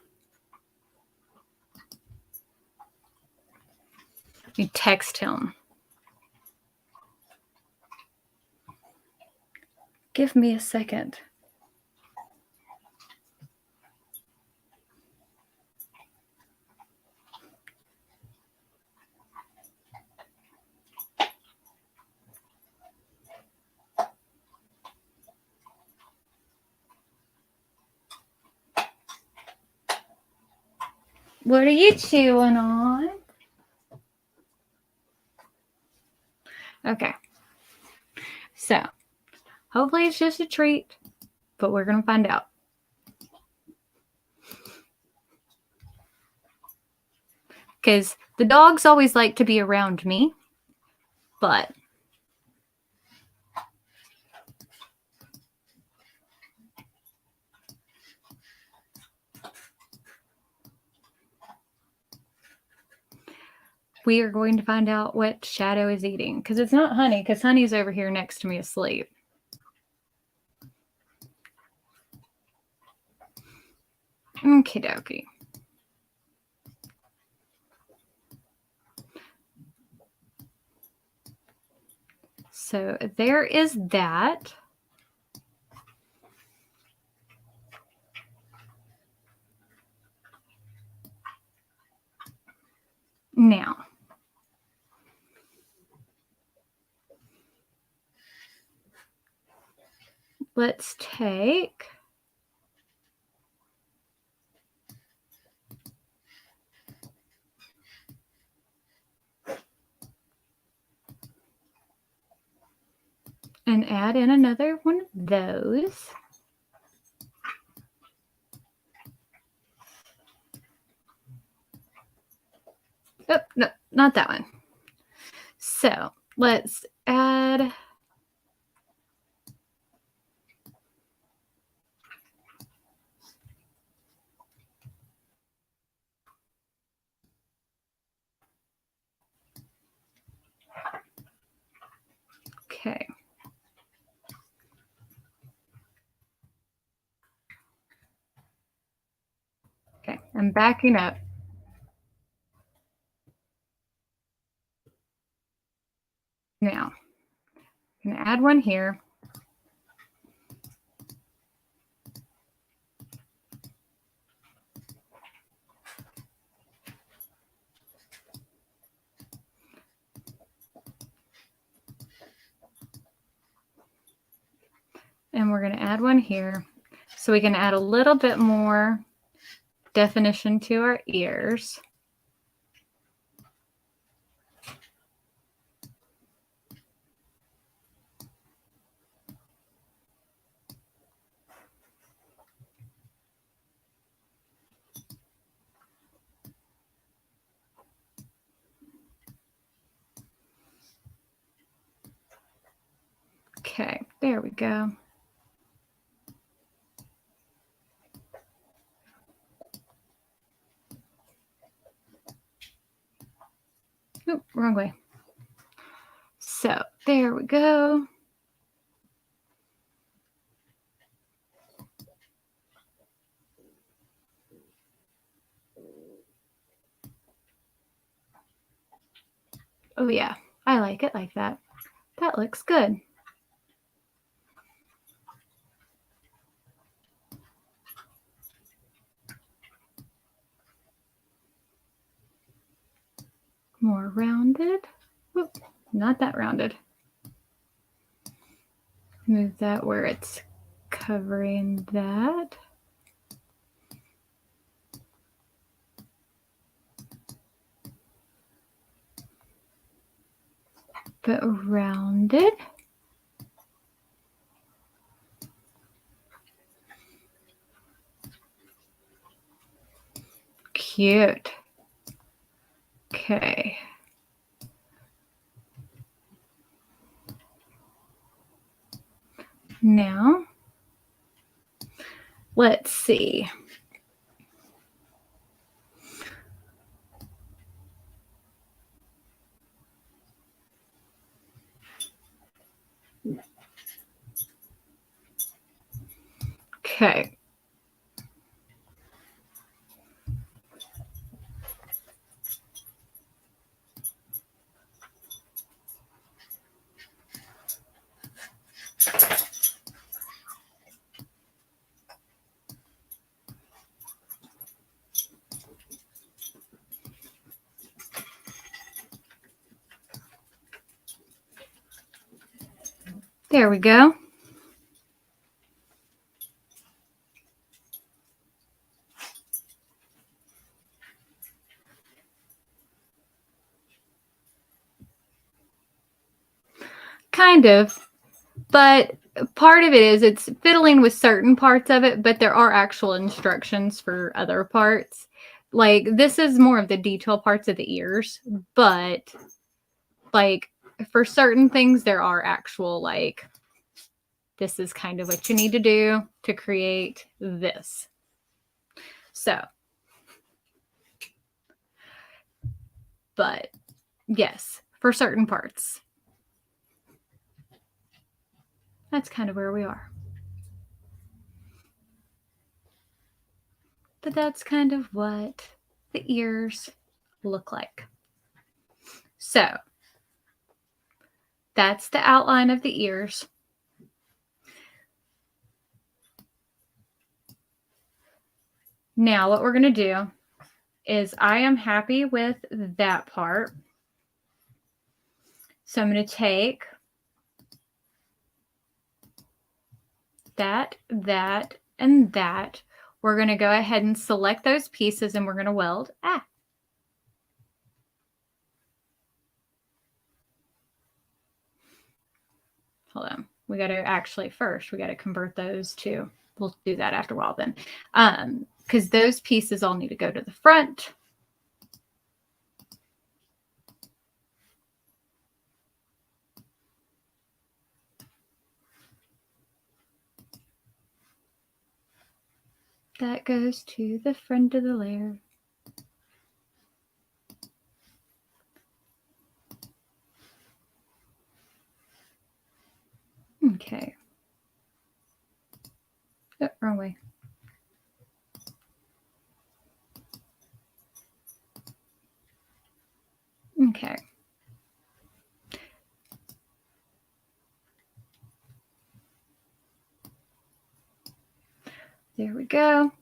You text him. Give me a second. What are you chewing on? Okay. So, hopefully it's just a treat, but we're going to find out. Because the dogs always like to be around me, but we are going to find out what Shadow is eating. Because it's not Honey, because Honey's over here next to me asleep. Okie dokie. So there is that. Now, let's take and add in another one of those. Oh, no, not that one. So let's add okay. Okay, I'm backing up. Now, I'm going to add one here. And we're going to add one here. So we can add a little bit more definition to our ears. Okay, there we go. Oop, wrong way. So there we go. Oh yeah, I like it like that. That looks good. More rounded. Oop, not that rounded. Move that where it's covering that. But rounded. Cute. Okay. Now, let's see. Okay. There we go. Kind of, but part of it is it's fiddling with certain parts of it, but there are actual instructions for other parts. Like this is more of the detail parts of the ears, but like for certain things, there are actual like, this is kind of what you need to do to create this. So, but yes, for certain parts. That's kind of where we are. But that's kind of what the ears look like. So that's the outline of the ears. Now what we're going to do is I am happy with that part. So I'm going to take that, and that. We're going to go ahead and select those pieces and we're going to weld. Hold on. We got to actually first, we got to convert those to, we'll do that after a while then. Because those pieces all need to go to the front. That goes to the front of the layer. Okay. Oh, wrong way. Okay. There we go.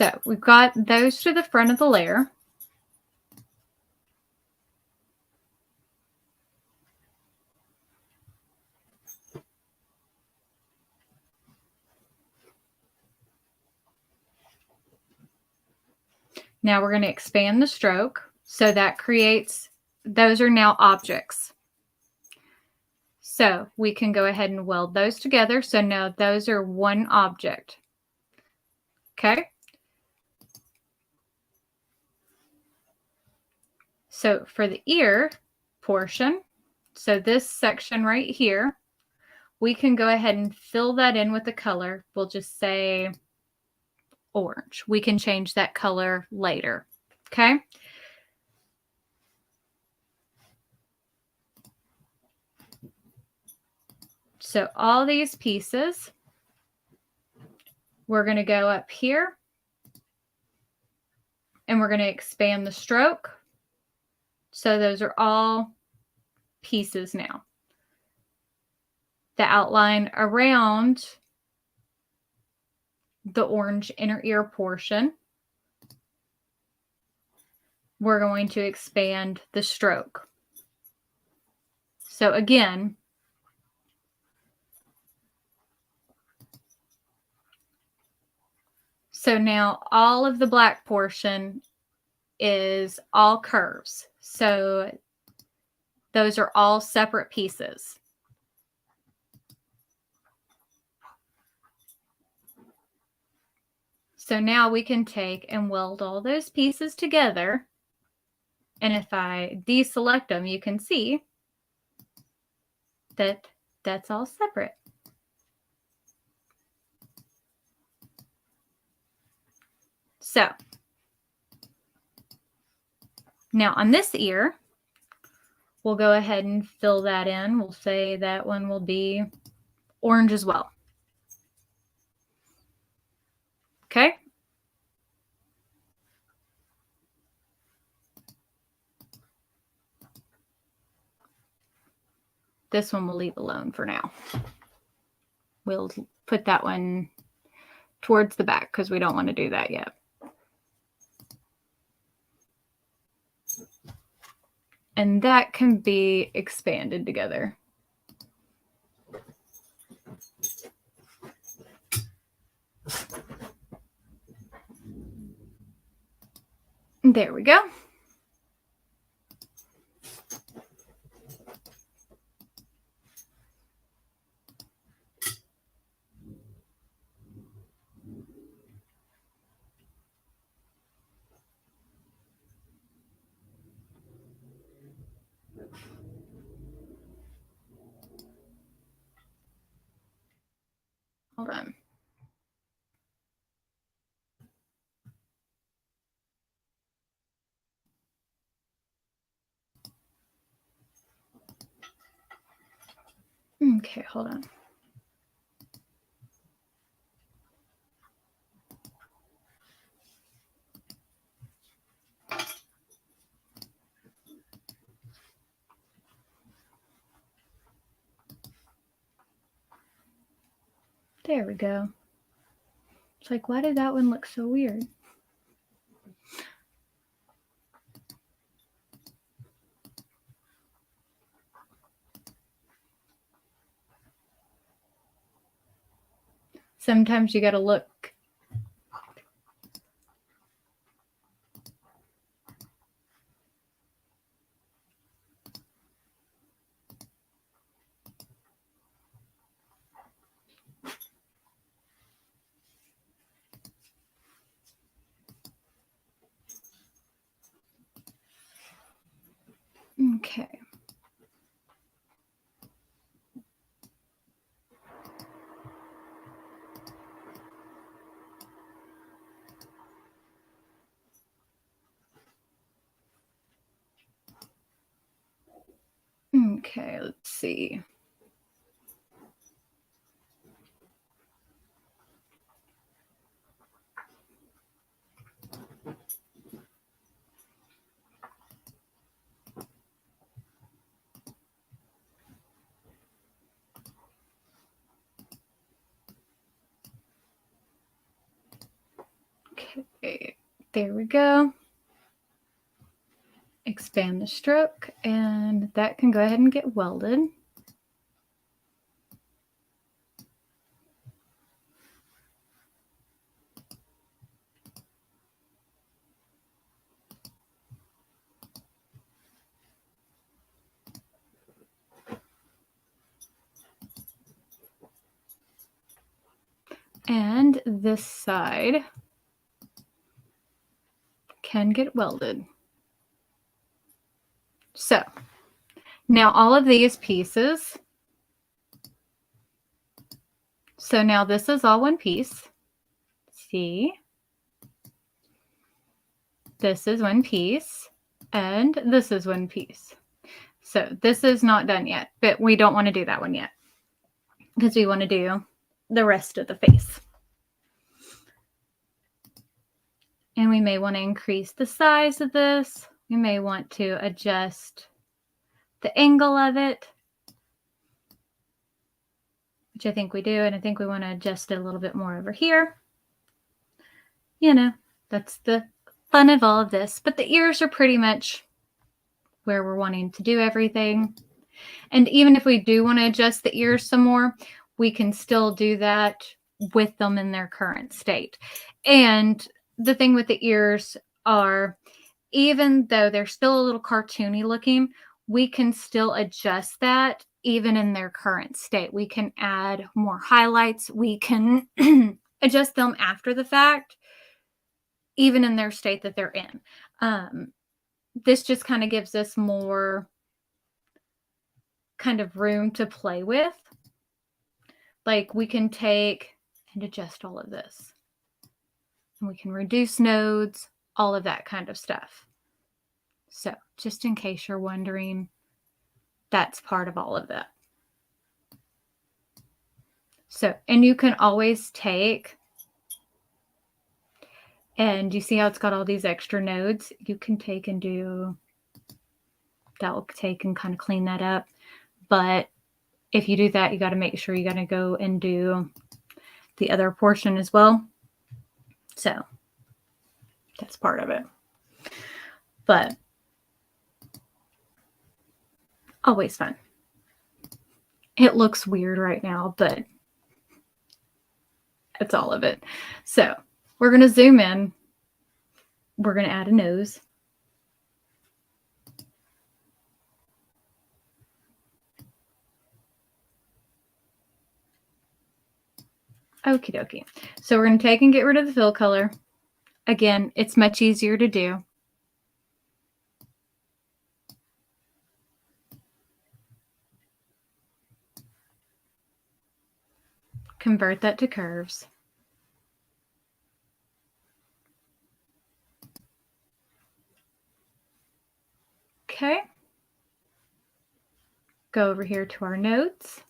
So we've got those to the front of the layer. Now we're going to expand the stroke. So that creates, those are now objects. So we can go ahead and weld those together. So now those are one object. Okay. So for the ear portion, so this section right here, we can go ahead and fill that in with the color. We'll just say orange. We can change that color later. Okay. So all these pieces, we're going to go up here and we're going to expand the stroke. So those are all pieces now. The outline around the orange inner ear portion, we're going to expand the stroke. So again, so now all of the black portion is all curves. So those are all separate pieces. So now we can take and weld all those pieces together. And if I deselect them, you can see that that's all separate. So now on this ear, we'll go ahead and fill that in. We'll say that one will be orange as well. Okay. This one we'll leave alone for now. We'll put that one towards the back because we don't want to do that yet. And that can be expanded together. There we go. Hold on. Okay, hold on. There we go. It's like, why did that one look so weird? Sometimes you got to look. Okay. Okay, let's see. Okay. There we go. Expand the stroke, and that can go ahead and get welded. And this side can get welded. So now all of these pieces, so now this is all one piece. See? This is one piece, and this is one piece. So this is not done yet, but we don't want to do that one yet because we want to do the rest of the face. And we may want to increase the size of this. We may want to adjust the angle of it, which I think we do. And I think we want to adjust it a little bit more over here. You know, that's the fun of all of this. But the ears are pretty much where we're wanting to do everything. And even if we do want to adjust the ears some more, we can still do that with them in their current state. And the thing with the ears are, even though they're still a little cartoony looking, we can still adjust that even in their current state. We can add more highlights. We can adjust them after the fact, even in their state that they're in. This just kind of gives us more kind of room to play with. Like we can take and adjust all of this. And we can reduce nodes, all of that kind of stuff. So just in case you're wondering, that's part of all of that. So, and you can always take, and you see how it's got all these extra nodes? You can take and do, that will take and kind of clean that up. But if you do that, you got to make sure you got to go and do the other portion as well. So that's part of it. But always fun. It looks weird right now, but it's all of it. So we're going to zoom in. We're going to add a nose. Okie dokie. So we're going to take and get rid of the fill color. Again, it's much easier to do. Convert that to curves. Okay. Go over here to our nodes.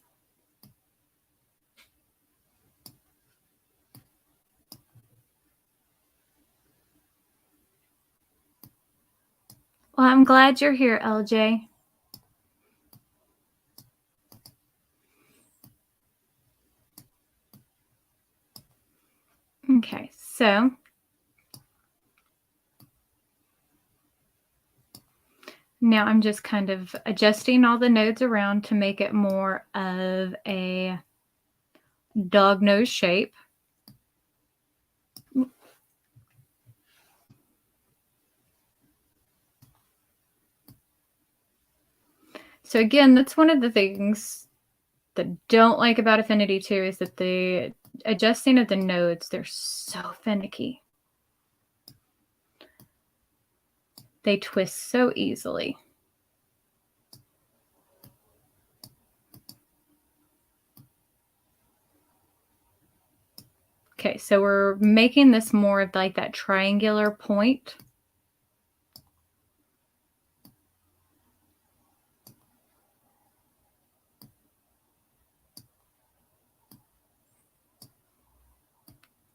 Well, I'm glad you're here, LJ. Okay, so now I'm just kind of adjusting all the nodes around to make it more of a dog nose shape. So again, that's one of the things that I don't like about Affinity 2 is that the adjusting of the nodes, they're so finicky. They twist so easily. Okay, so we're making this more of like that triangular point.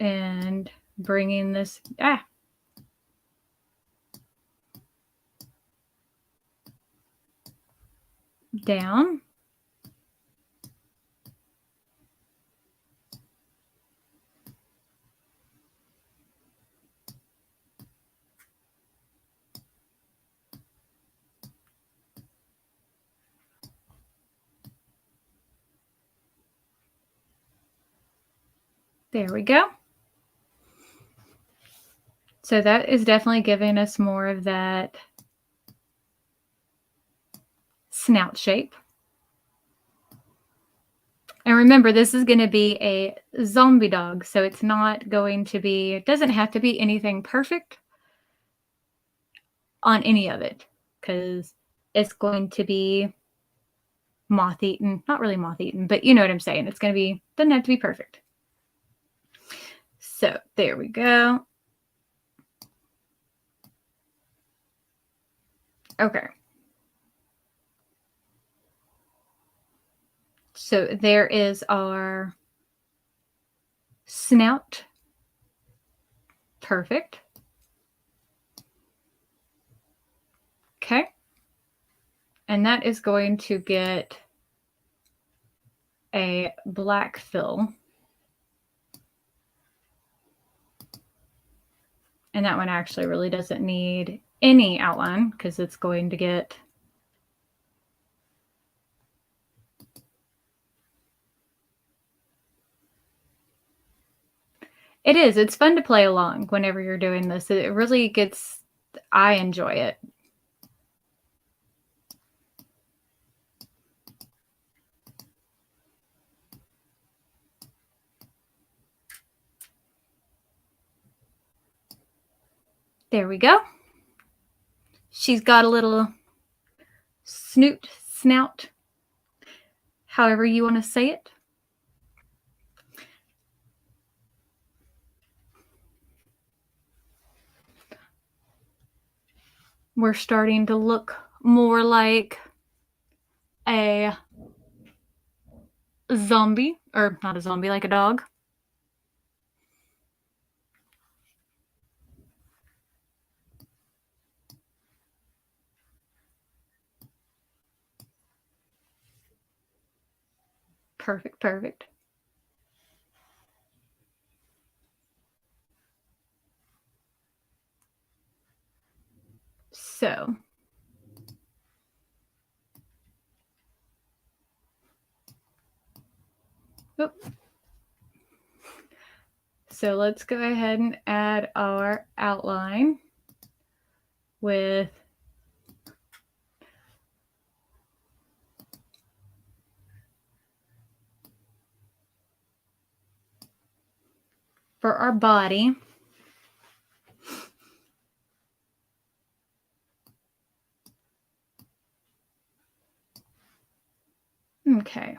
And bringing this down. There we go. So that is definitely giving us more of that snout shape. And remember, this is going to be a zombie dog, so it's not going to be, it doesn't have to be anything perfect on any of it, because it's going to be moth-eaten. Not really moth-eaten, but you know what I'm saying. It's going to be, doesn't have to be perfect. So there we go. Okay. So there is our snout. Perfect. Okay. And that is going to get a black fill. And that one actually really doesn't need any outline because it's going to get it is. It's fun to play along whenever you're doing this. It really gets, I enjoy it. There we go. She's got a little snout, however you want to say it. We're starting to look more like a zombie, or not a zombie, like a dog. Perfect, perfect. So So let's go ahead and add our outline with for our body. Okay.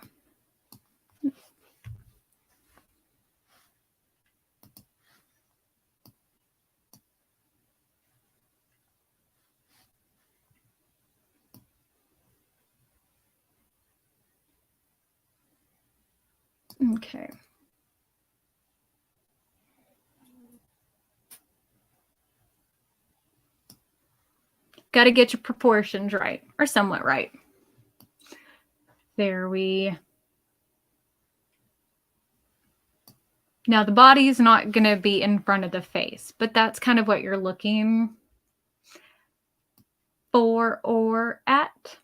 Okay. Got to get your proportions right, or somewhat right. There we. Now the body is not going to be in front of the face, but that's kind of what you're looking for or at.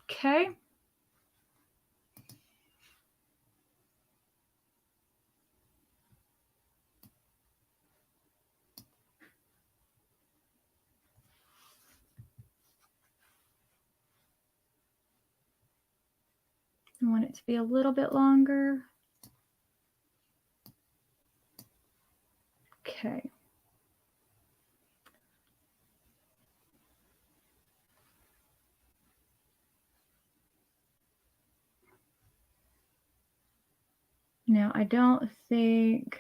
Okay. I want it to be a little bit longer. Okay. Now I don't think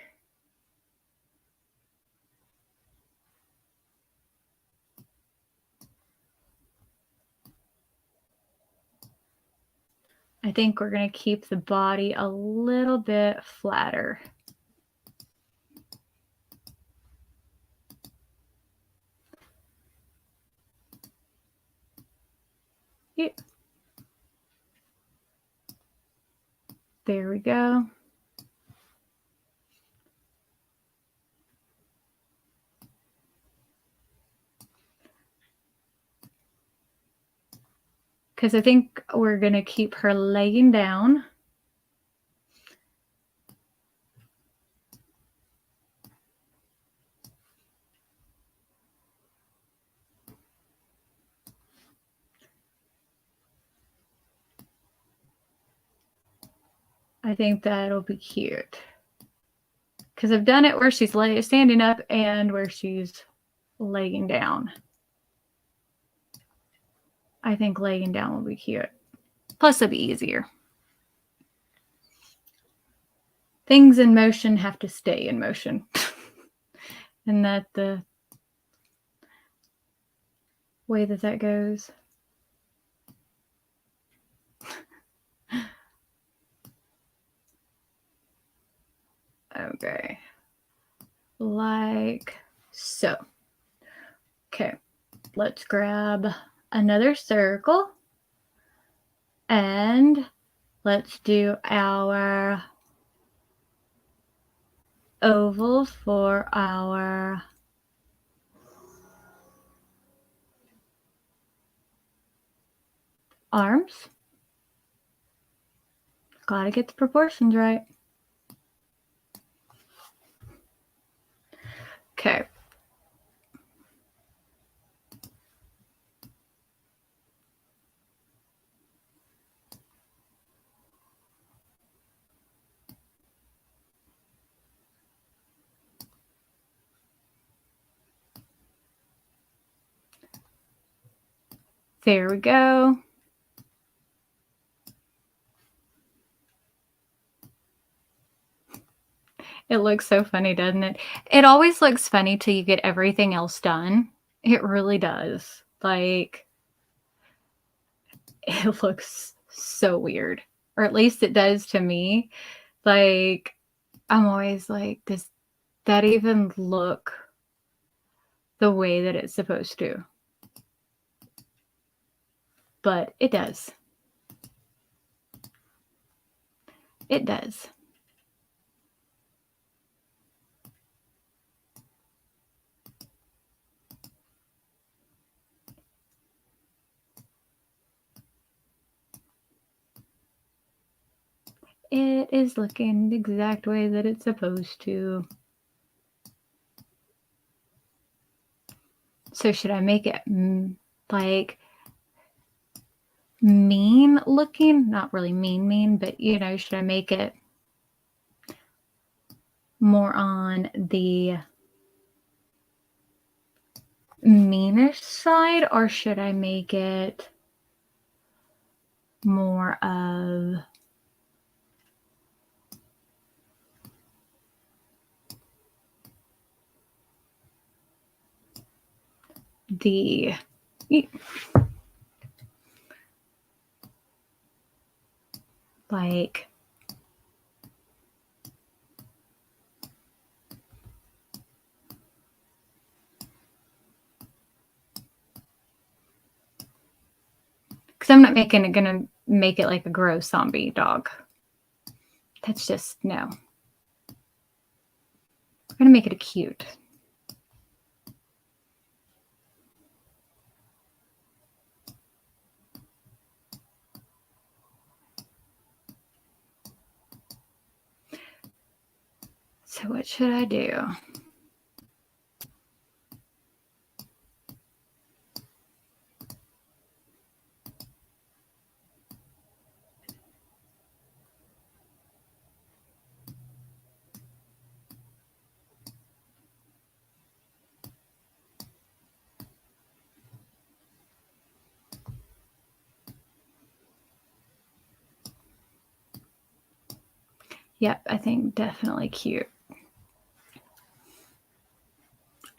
we're going to keep the body a little bit flatter. Yep. There we go. because I think we're going to keep her laying down. I think that'll be cute. Because I've done it where she's standing up and where she's laying down. I think laying down will be cute. Plus, it'll be easier. Things in motion have to stay in motion. And that the way that goes. Okay. Like so. Okay. Let's grab another circle. And let's do our oval for our arms. Gotta get the proportions right. Okay. There we go. It looks so funny, doesn't it? It always looks funny till you get everything else done. It really does. Like, it looks so weird. Or at least it does to me. Like, I'm always like, does that even look the way that it's supposed to? But it does. It does. It is looking the exact way that it's supposed to. So should I make it like mean looking? Not really mean, but you know, should I make it more on the meanish side, or should I make it more of the like because I'm not gonna make it like a gross zombie dog. That's just no. I'm gonna make it a cute. So what should I do? Yep, I think definitely cute.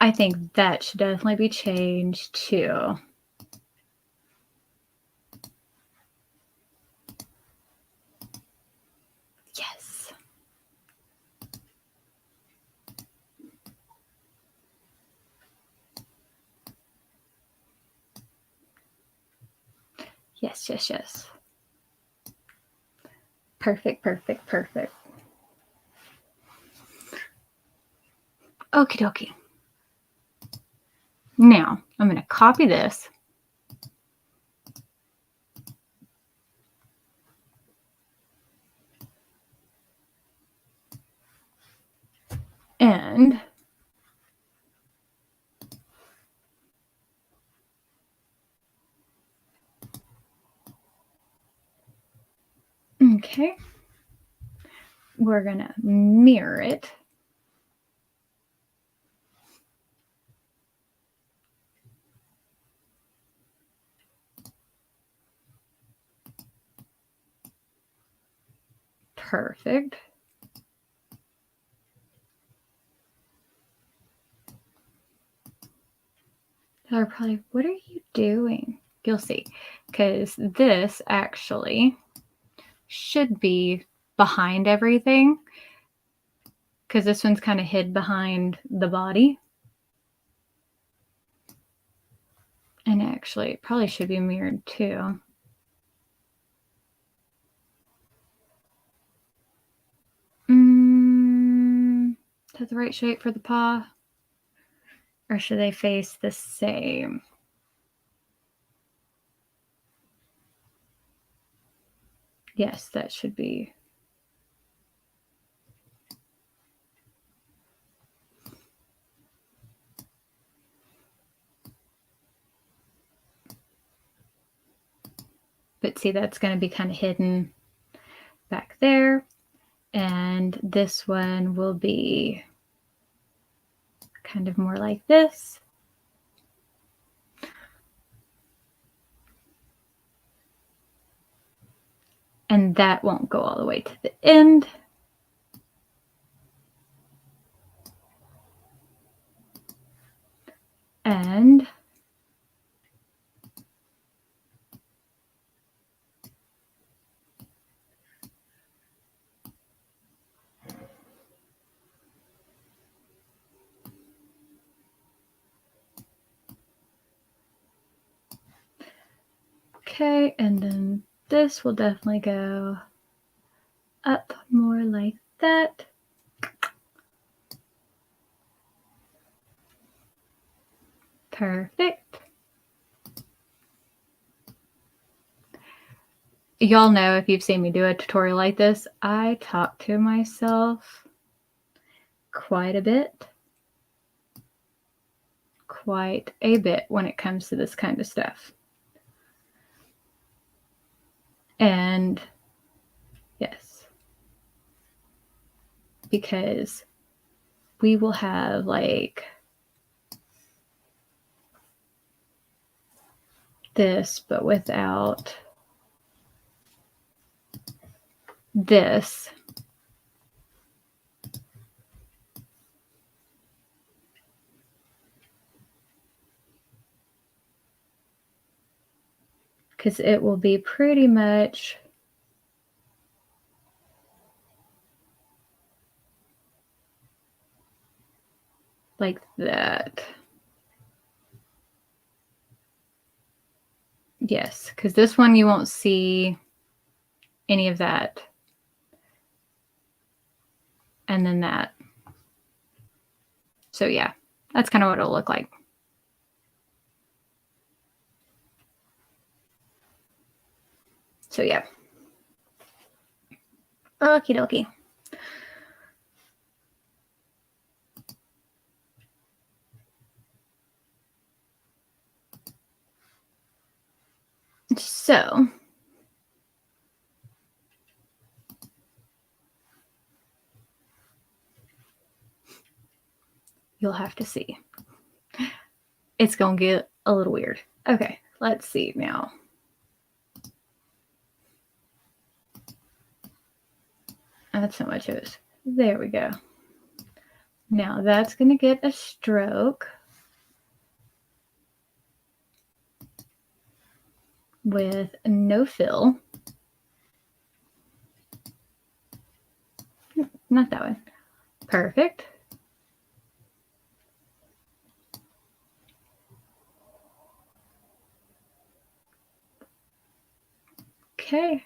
I think that should definitely be changed too. Yes. Yes, yes, yes. Perfect, perfect, perfect. Okie dokie. Now, I'm going to copy this. And okay, we're going to mirror it. Perfect. They're probably, what are you doing? You'll see, because this actually should be behind everything, because this one's kind of hid behind the body. And actually, it probably should be mirrored too. Is that the right shape for the paw? Or should they face the same? Yes, that should be. But see, that's going to be kind of hidden back there. And this one will be kind of more like this. And that won't go all the way to the end. And okay, and then this will definitely go up more like that. Perfect. Y'all know, if you've seen me do a tutorial like this, I talk to myself quite a bit. Quite a bit when it comes to this kind of stuff. And yes, because we will have like this, but without this. Because it will be pretty much like that. Yes, because this one you won't see any of that. And then that. So yeah, that's kind of what it'll look like. So yeah. Okie dokie. So you'll have to see. It's going to get a little weird. Okay, let's see now. That's how much it is. There we go. Now that's going to get a stroke with no fill. Not that one. Perfect. Okay.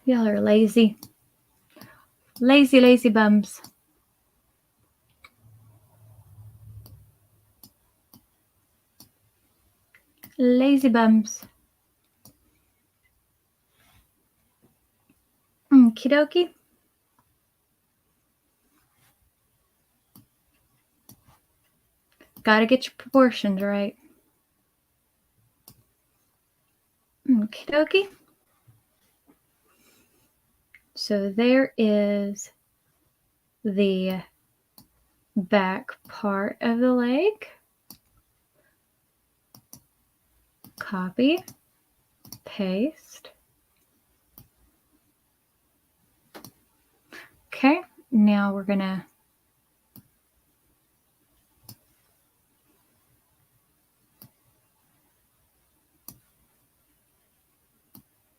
Y'all are lazy. Lazy, lazy bums. Easy bums. Okie dokie. Gotta get your proportions right. Okie dokie. So there is the back part of the leg. Copy, paste. Okay, now we're gonna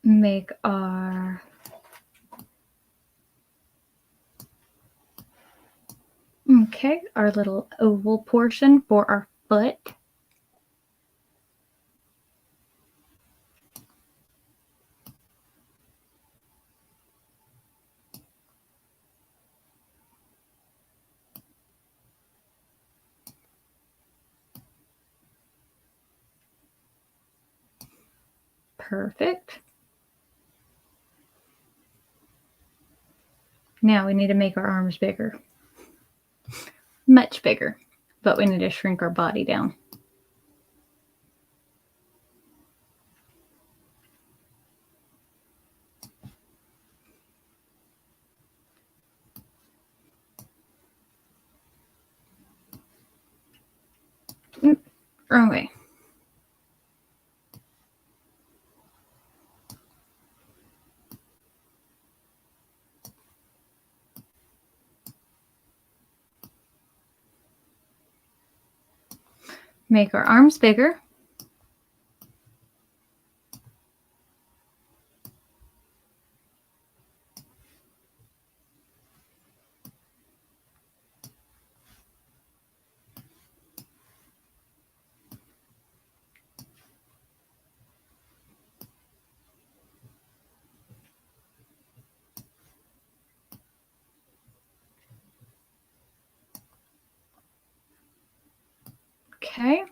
make our our little oval portion for our foot. Perfect. Now we need to make our arms bigger. Much bigger, but we need to shrink our body down. Wrong way. Make our arms bigger. Okay.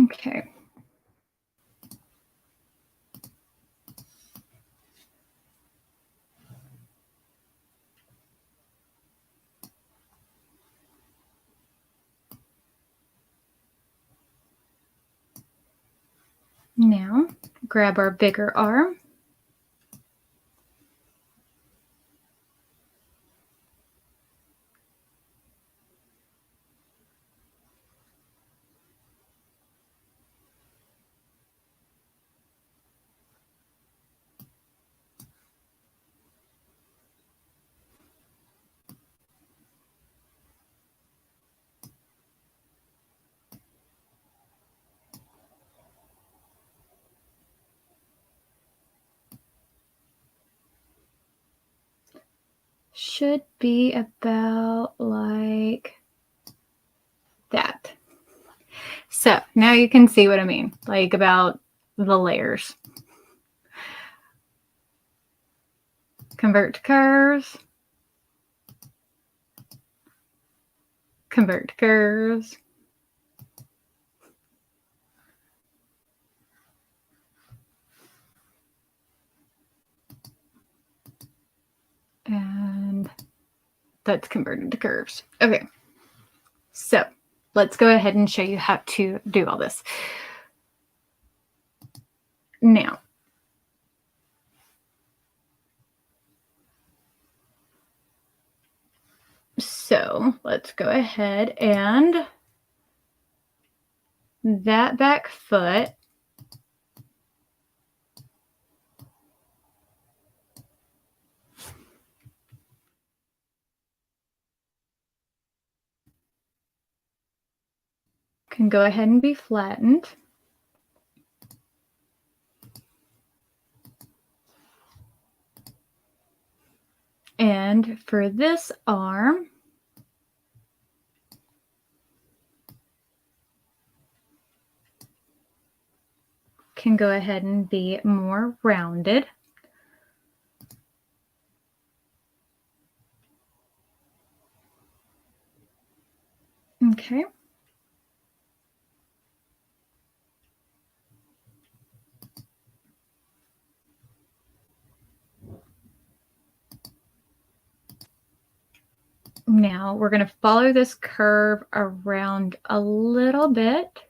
Okay. Now, grab our bigger arm. Should be about like that. So now you can see what I mean, like about the layers. Convert to curves. Convert to curves. And that's converted to curves. Okay. So let's go ahead and show you how to do all this. Now, so let's go ahead and that back foot can go ahead and be flattened. And for this arm, can go ahead and be more rounded. Okay. Now we're going to follow this curve around a little bit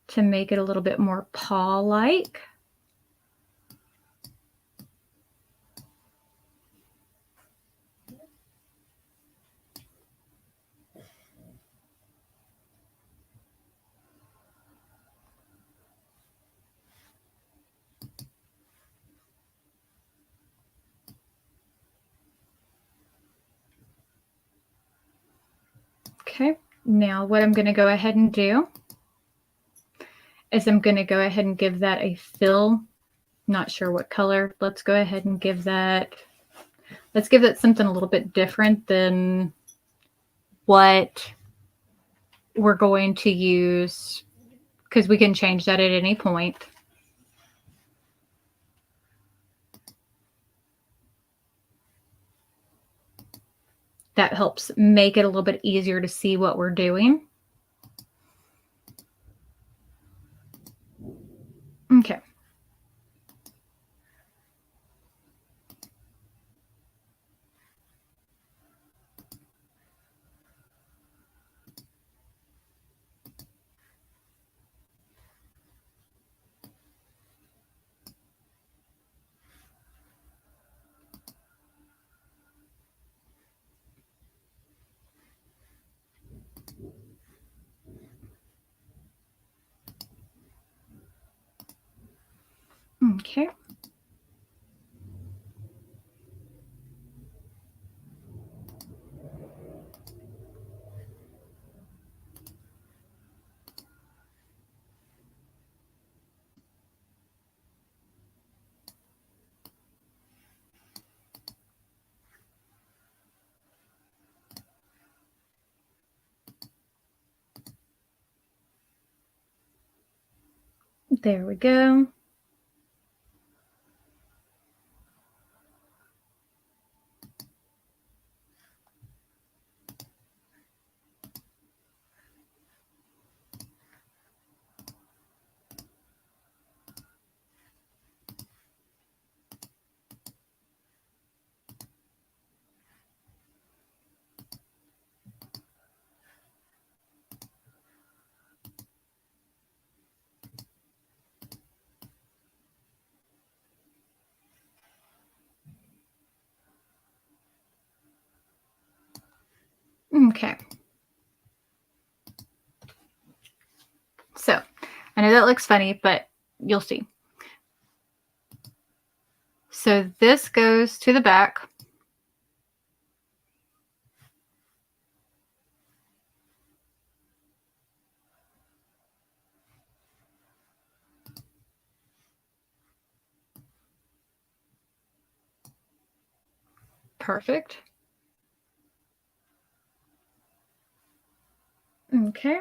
to make it a little bit more paw-like. Okay, now what I'm going to go ahead and do is I'm going to go ahead and give that a fill. Not sure what color. Let's go ahead and give that, let's give that something a little bit different than what we're going to use, because we can change that at any point. That helps make it a little bit easier to see what we're doing. Okay. Okay. There we go. Okay. So I know that looks funny, but you'll see. So this goes to the back. Perfect. Okay.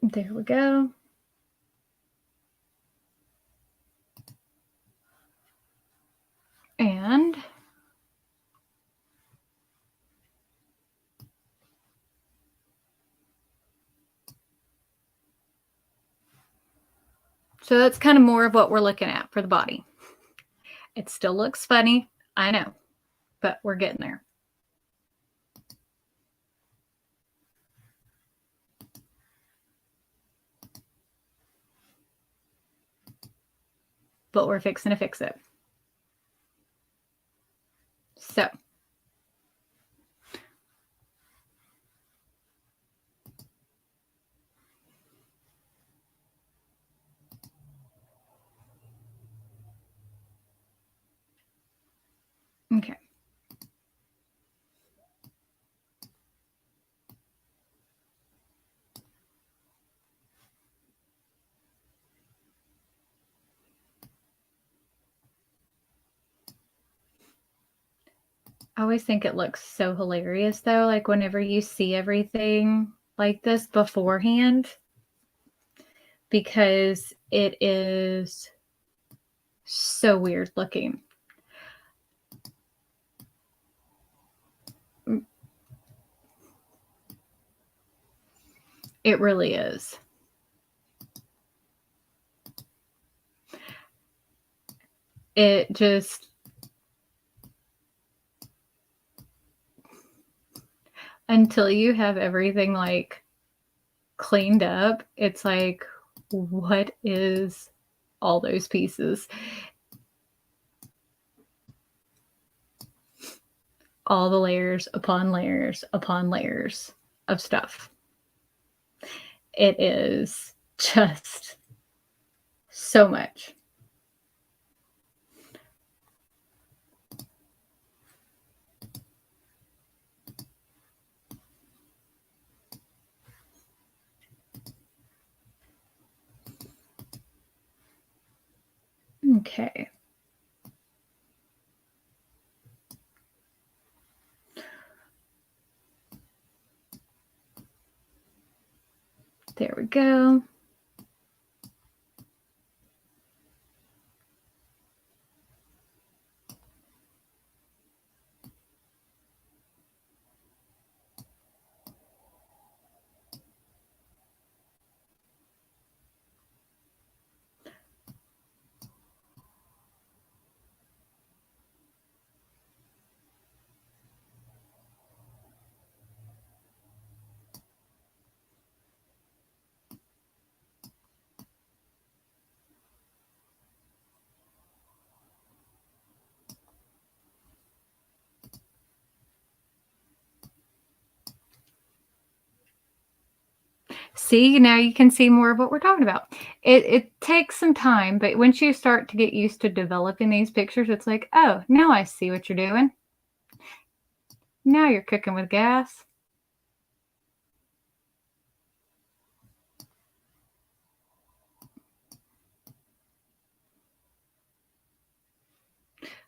There we go. And so that's kind of more of what we're looking at for the body. It still looks funny, I know, but we're getting there. But we're fixing to fix it. So okay. I always think it looks so hilarious though, like whenever you see everything like this beforehand because it is so weird looking. It really is. It just, until you have everything like cleaned up, it's like, what is all those pieces? All the layers upon layers upon layers of stuff. It is just so much. Okay. There we go. See, now you can see more of what we're talking about. It takes some time, but once you start to get used to developing these pictures, it's like, oh, now I see what you're doing. Now you're cooking with gas.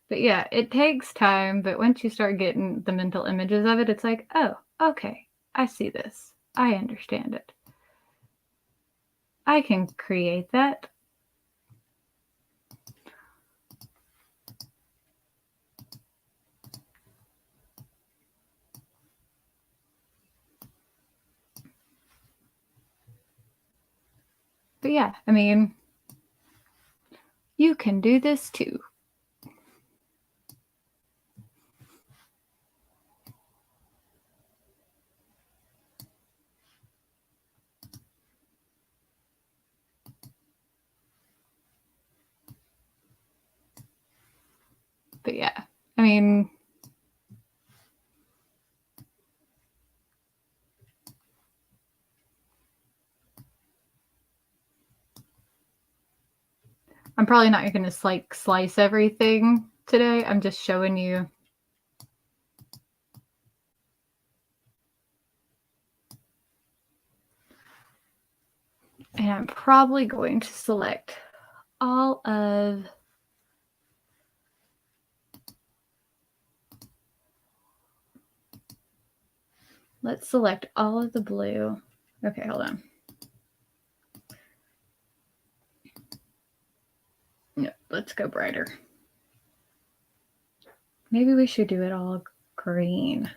But yeah, it takes time, but once you start getting the mental images of it, it's like, oh, okay, I see this. I understand it. I can create that. But yeah, I mean, you can do this too. But yeah, I mean, I'm probably not going to like slice everything today. I'm just showing you. And I'm probably going to select all of let's select all of the blue. Okay, hold on. No, let's go brighter. Maybe we should do it all green.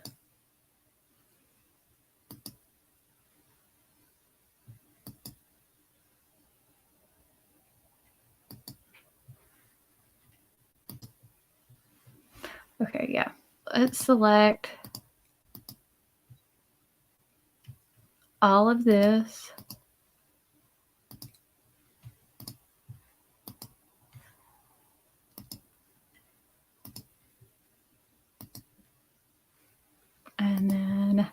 Okay, yeah. Let's select all of this. And then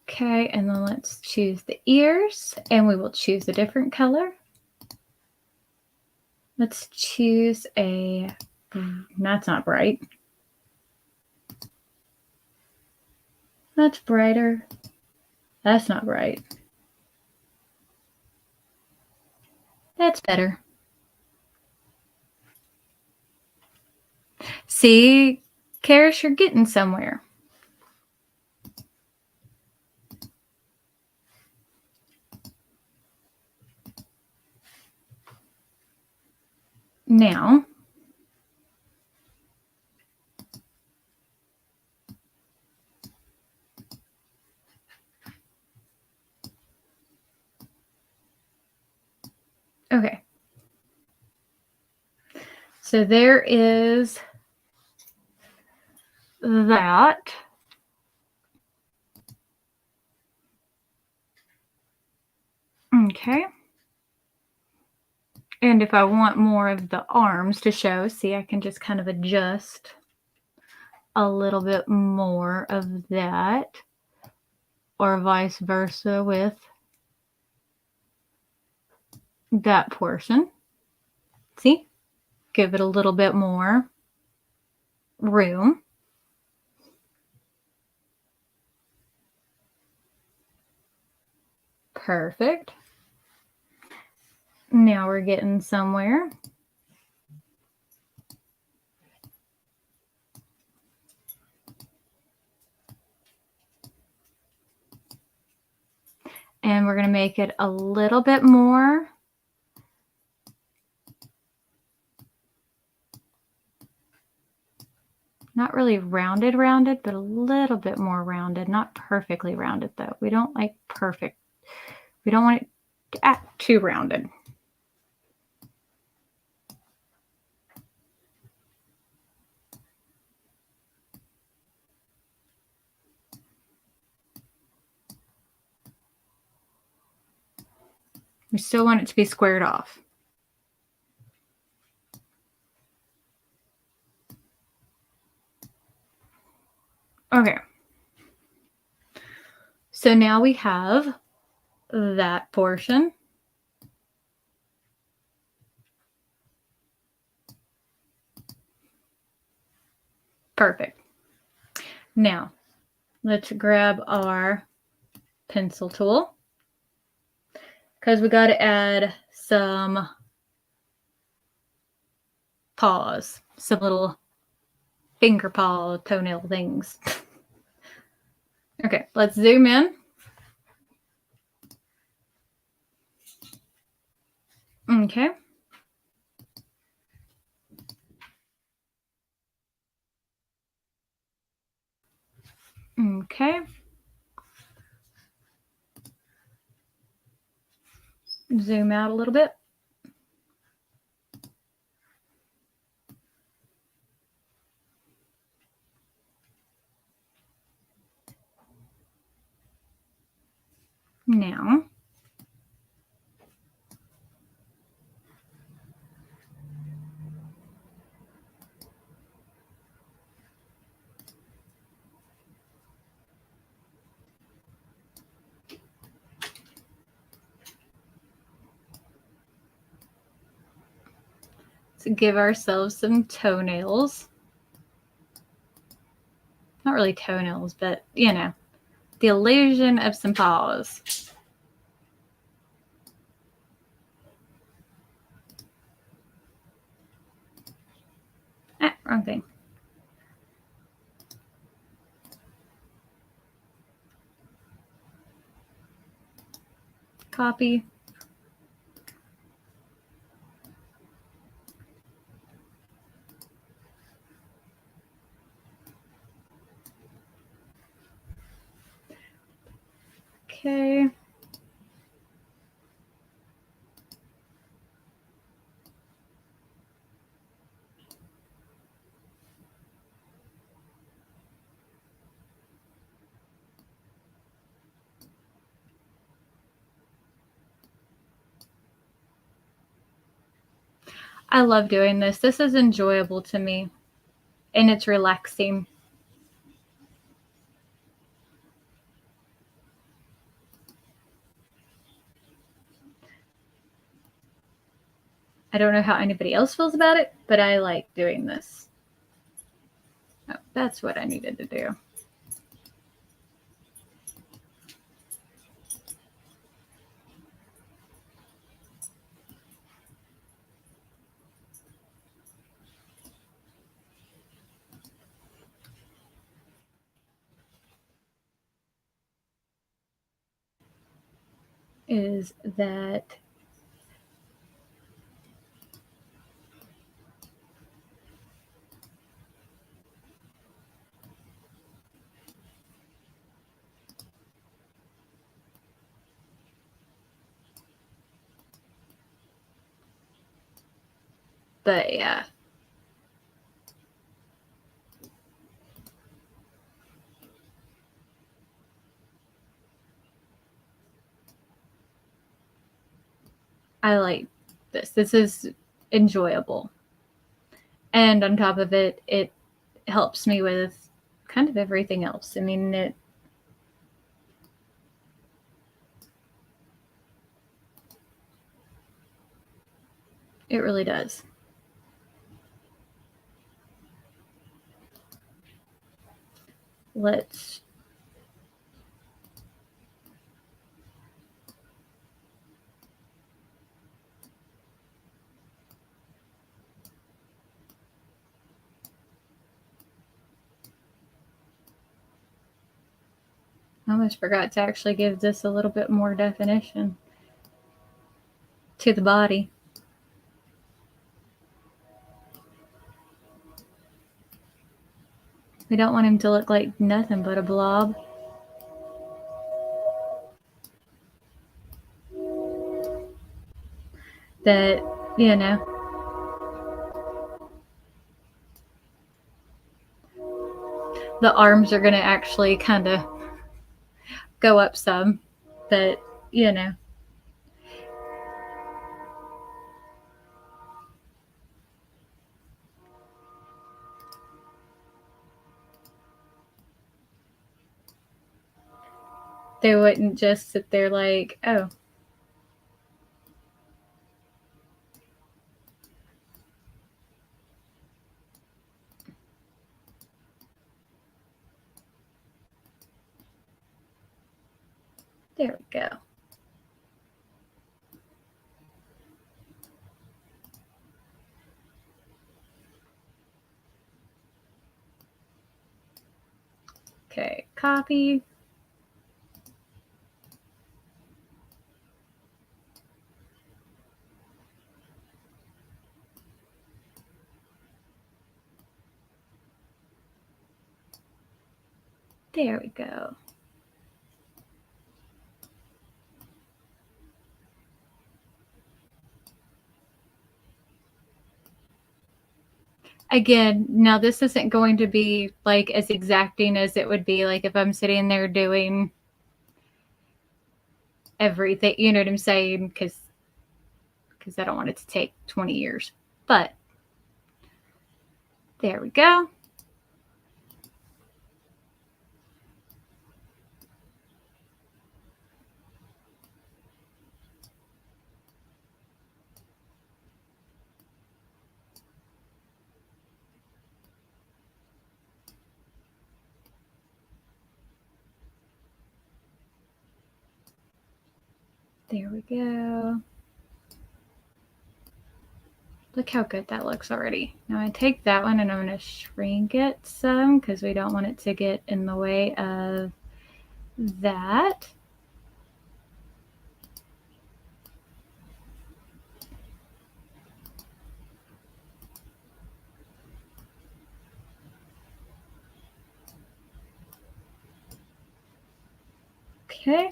okay, and then let's choose the ears, and we will choose a different color. Let's choose a, that's not bright. That's brighter. That's not bright. That's better. See, Karis, you're getting somewhere. Now, okay. So there is that. Okay. And if I want more of the arms to show, see, I can just kind of adjust a little bit more of that, or vice versa with that portion. See, give it a little bit more room. Perfect. Now we're getting somewhere. And we're going to make it a little bit more not really rounded, but a little bit more rounded. Not perfectly rounded, though. We don't like perfect. We don't want it to act too rounded. We still want it to be squared off. Okay. So now we have that portion. Perfect. Now, let's grab our pencil tool because we got to add some paws, some little finger paw toenail things. Okay, let's zoom in. Okay. Okay. Zoom out a little bit. Now, to give ourselves some toenails. Not really toenails, but you know, the illusion of some paws. Ah, wrong thing. Copy. Okay. I love doing this. This is enjoyable to me, and it's relaxing. I don't know how anybody else feels about it, but I like doing this. Oh, that's what I needed to do. is that but yeah. I like this. This is enjoyable. And on top of it, it helps me with kind of everything else. I mean, it really does. Let's I almost forgot to actually give this a little bit more definition to the body. We don't want him to look like nothing but a blob. That, you know, the arms are going to actually kind of go up some, but, you know. They wouldn't just sit there like, oh. There we go. Okay, copy. There we go. Again, now this isn't going to be like as exacting as it would be like if I'm sitting there doing everything, you know what I'm saying? Because I don't want it to take 20 years. But there we go. There we go. Look how good that looks already. Now I take that one and I'm going to shrink it some because we don't want it to get in the way of that. Okay.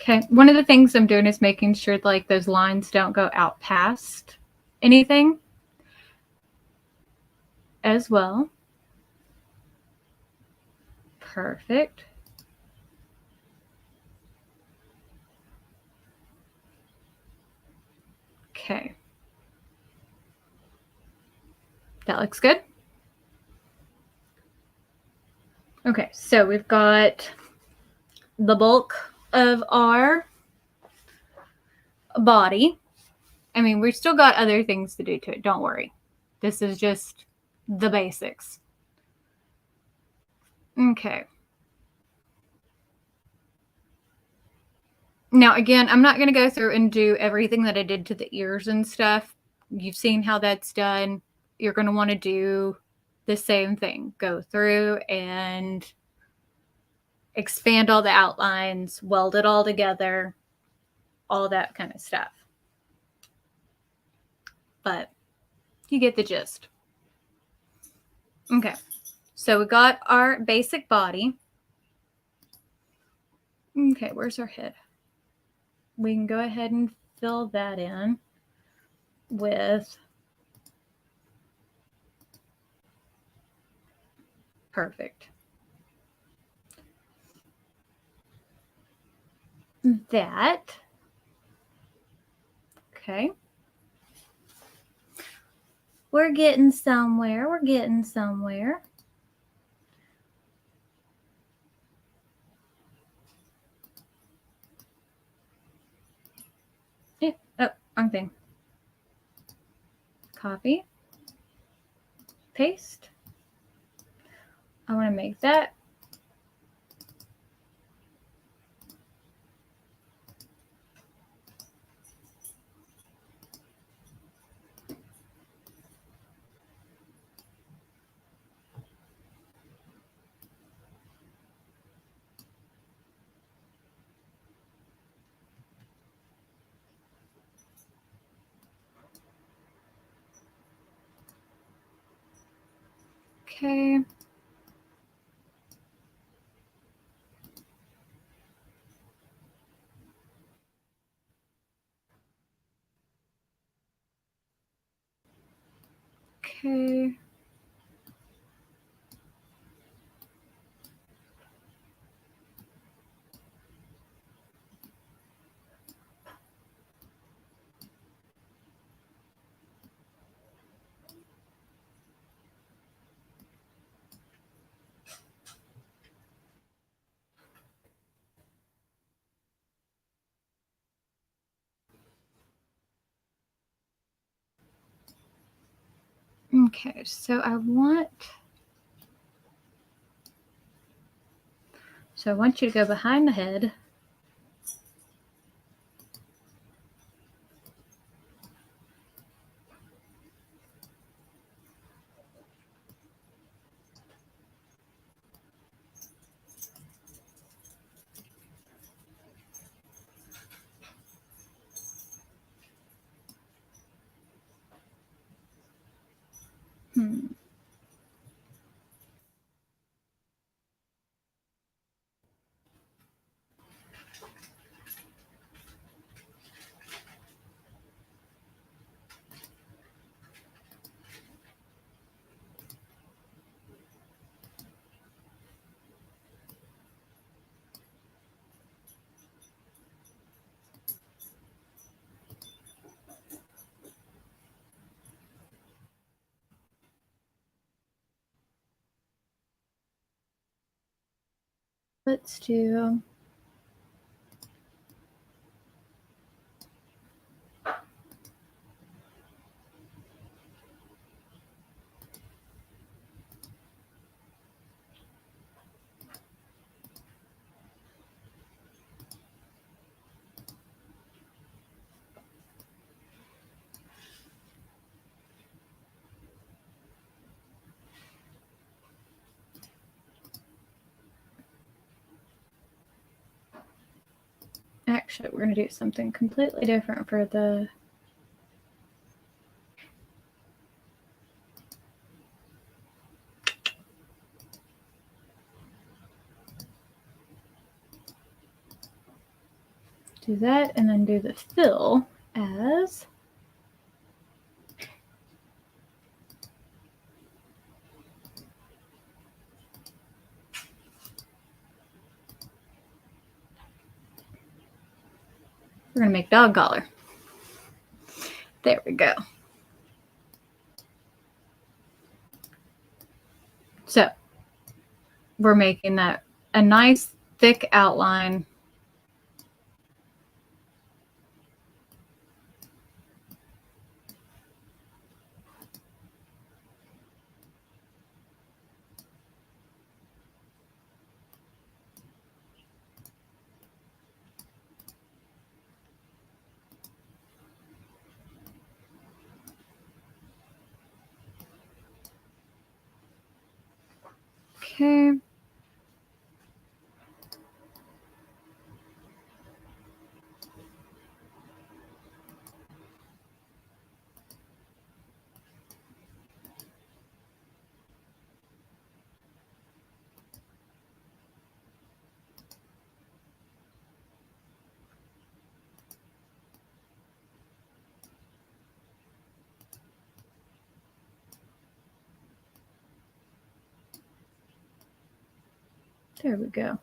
Okay, one of the things I'm doing is making sure like those lines don't go out past anything as well. Perfect. Okay. That looks good. Okay, so we've got the bulk of our body. I mean, we've still got other things to do to it. Don't worry. This is just the basics. Okay. Now, again, I'm not going to go through and do everything that I did to the ears and stuff You've seen how that's done. You're going to want to do the same thing. Go through and expand all the outlines, weld it all together, all that kind of stuff. But you get the gist. Okay, so we got our basic body. Okay, where's our head? We can go ahead and fill that in with perfect. That. Okay. We're getting somewhere. We're getting somewhere. Yeah. Oh, wrong thing. Copy. Paste. I want to make that. Okay. Okay. Okay, so I want you to go behind the head. Let's do actually we're going to do something completely different for the do that and then do the fill as we're going to make dog collar. There we go. So we're making that a nice thick outline. Okay. There we go.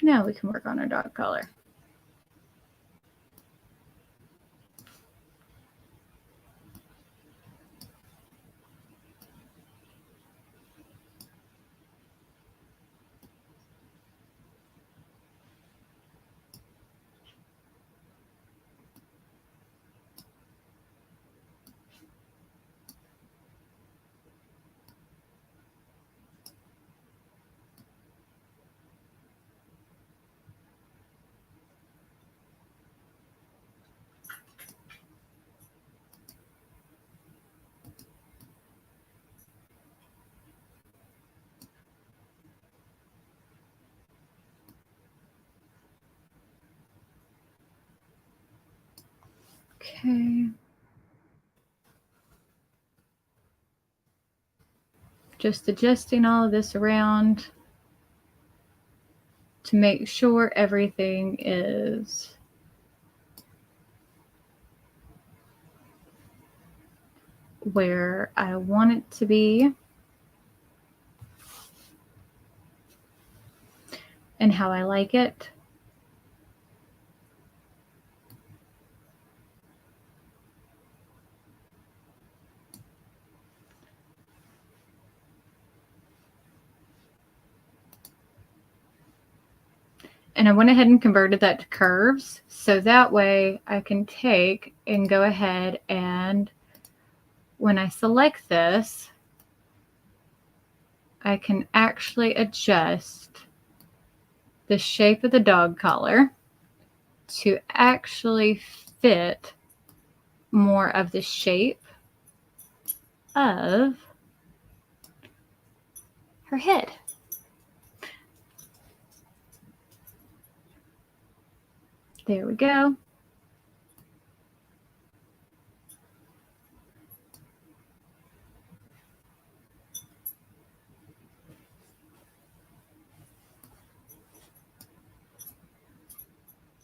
Now we can work on our dog collar. Okay. Just adjusting all of this around to make sure everything is where I want it to be and how I like it. And I went ahead and converted that to curves. So that way I can take and go ahead and when I select this, I can actually adjust the shape of the dog collar to actually fit more of the shape of her head. There we go.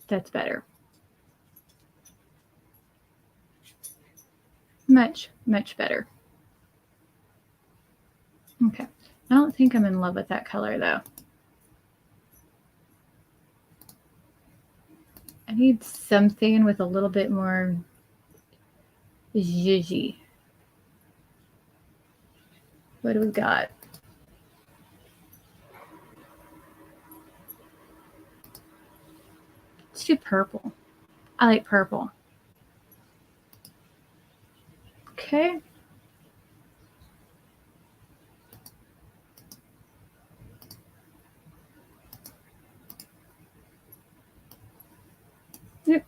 That's better. Much, much better. Okay. I don't think I'm in love with that color though. I need something with a little bit more zhuzhy. What do we got? Let's do purple. I like purple. Okay. Yep.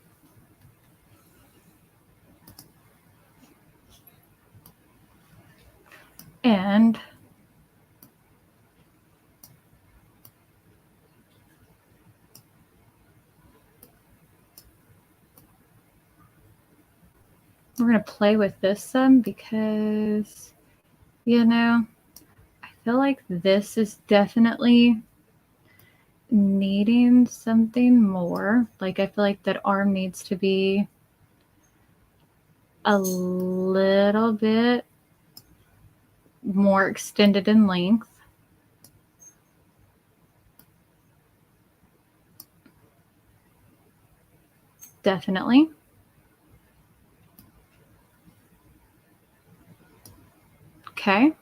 And we're going to play with this some because, you know, I feel like this is definitely needing something more. Like I feel like that arm needs to be a little bit more extended in length. Definitely. Okay.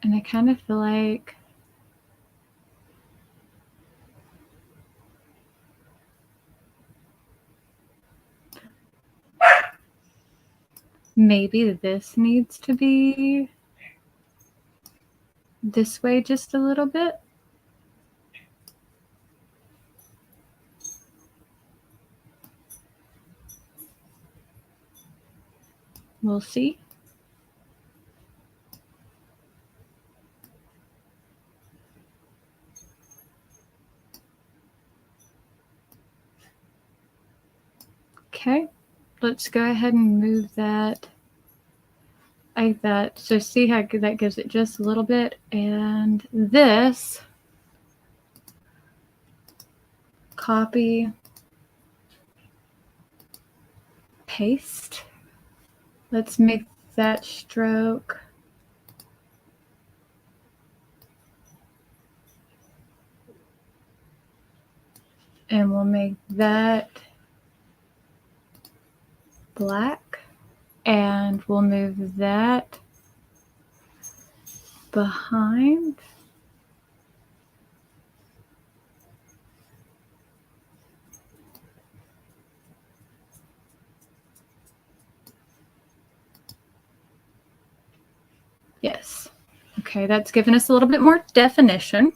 And I kind of feel like maybe this needs to be this way just a little bit. We'll see. Okay, let's go ahead and move that like that. So see how that gives it just a little bit. And this, copy, paste. Let's make that stroke. And we'll make that black. And we'll move that behind. Yes. Okay, that's given us a little bit more definition.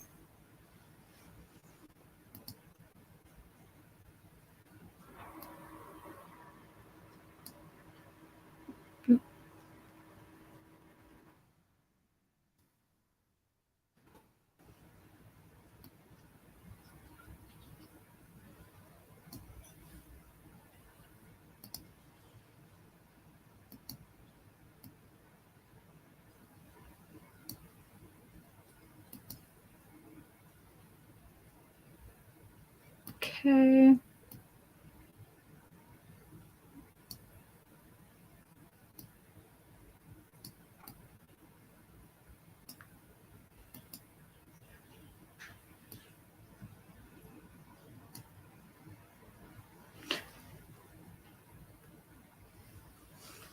Okay.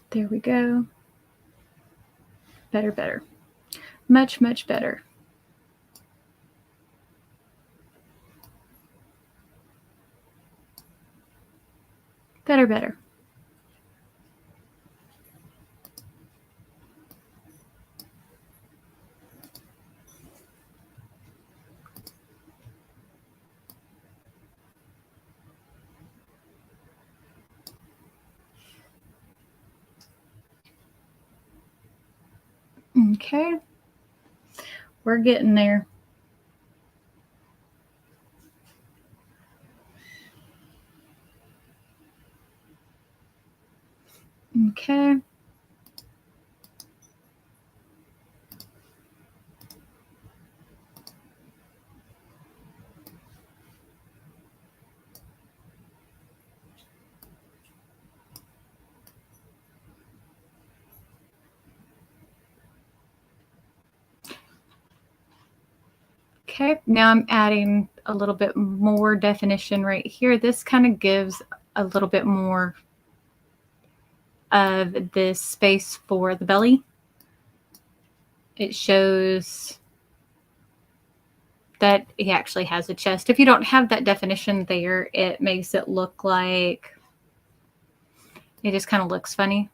There we go. Better, better. Much, much better. Better, better. Okay. We're getting there. Okay. Okay, now I'm adding a little bit more definition right here. This kind of gives a little bit more of this space for the belly. It shows that he actually has a chest. If you don't have that definition there, it makes it look like it just kind of looks funny.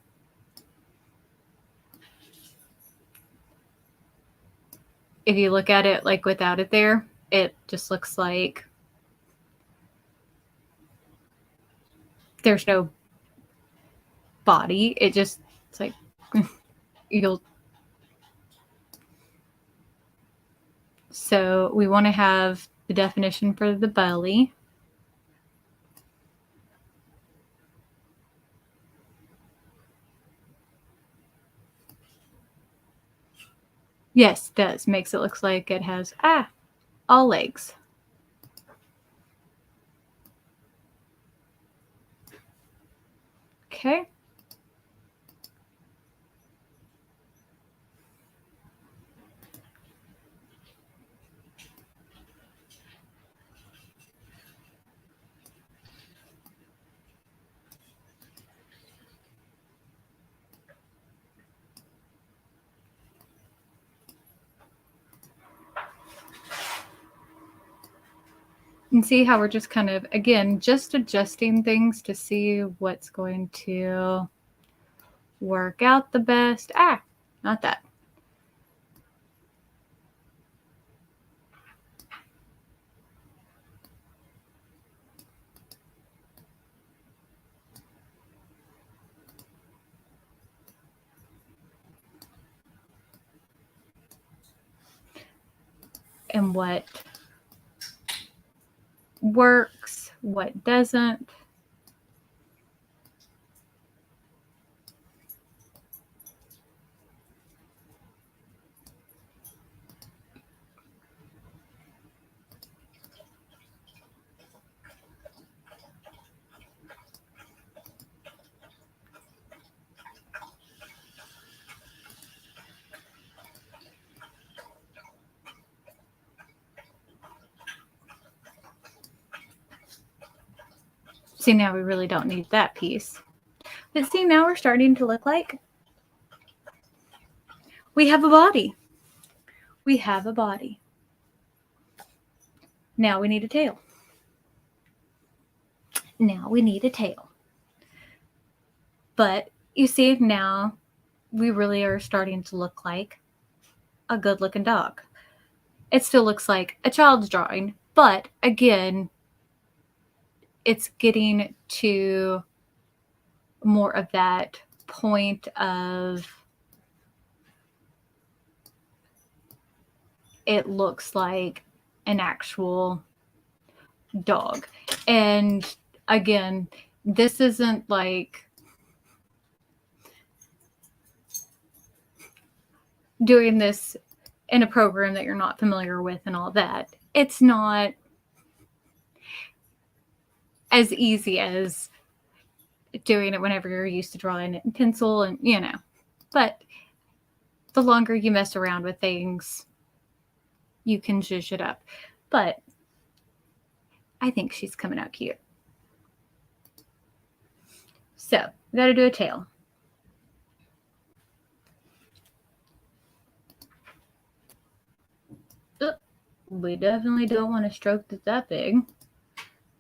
If you look at it like without it there, it just looks like there's no body. It's like you'll. So we want to have the definition for the belly. Yes, it does. Makes it look like it has all legs. Okay. And see how we're just kind of, again, just adjusting things to see what's going to work out the best. Not that. And what works, what doesn't. See, now we really don't need that piece. But see, now we're starting to look like we have a body. We have a body. Now we need a tail. Now we need a tail. But you see, now we really are starting to look like a good looking dog. It still looks like a child's drawing, but again, it's getting to more of that point of it looks like an actual dog. And again, this isn't like doing this in a program that you're not familiar with and all that. It's not as easy as doing it whenever you're used to drawing it in pencil and, you know. But the longer you mess around with things, you can zhuzh it up. But I think she's coming out cute. So, we got to do a tail. We definitely don't want to stroke it that big.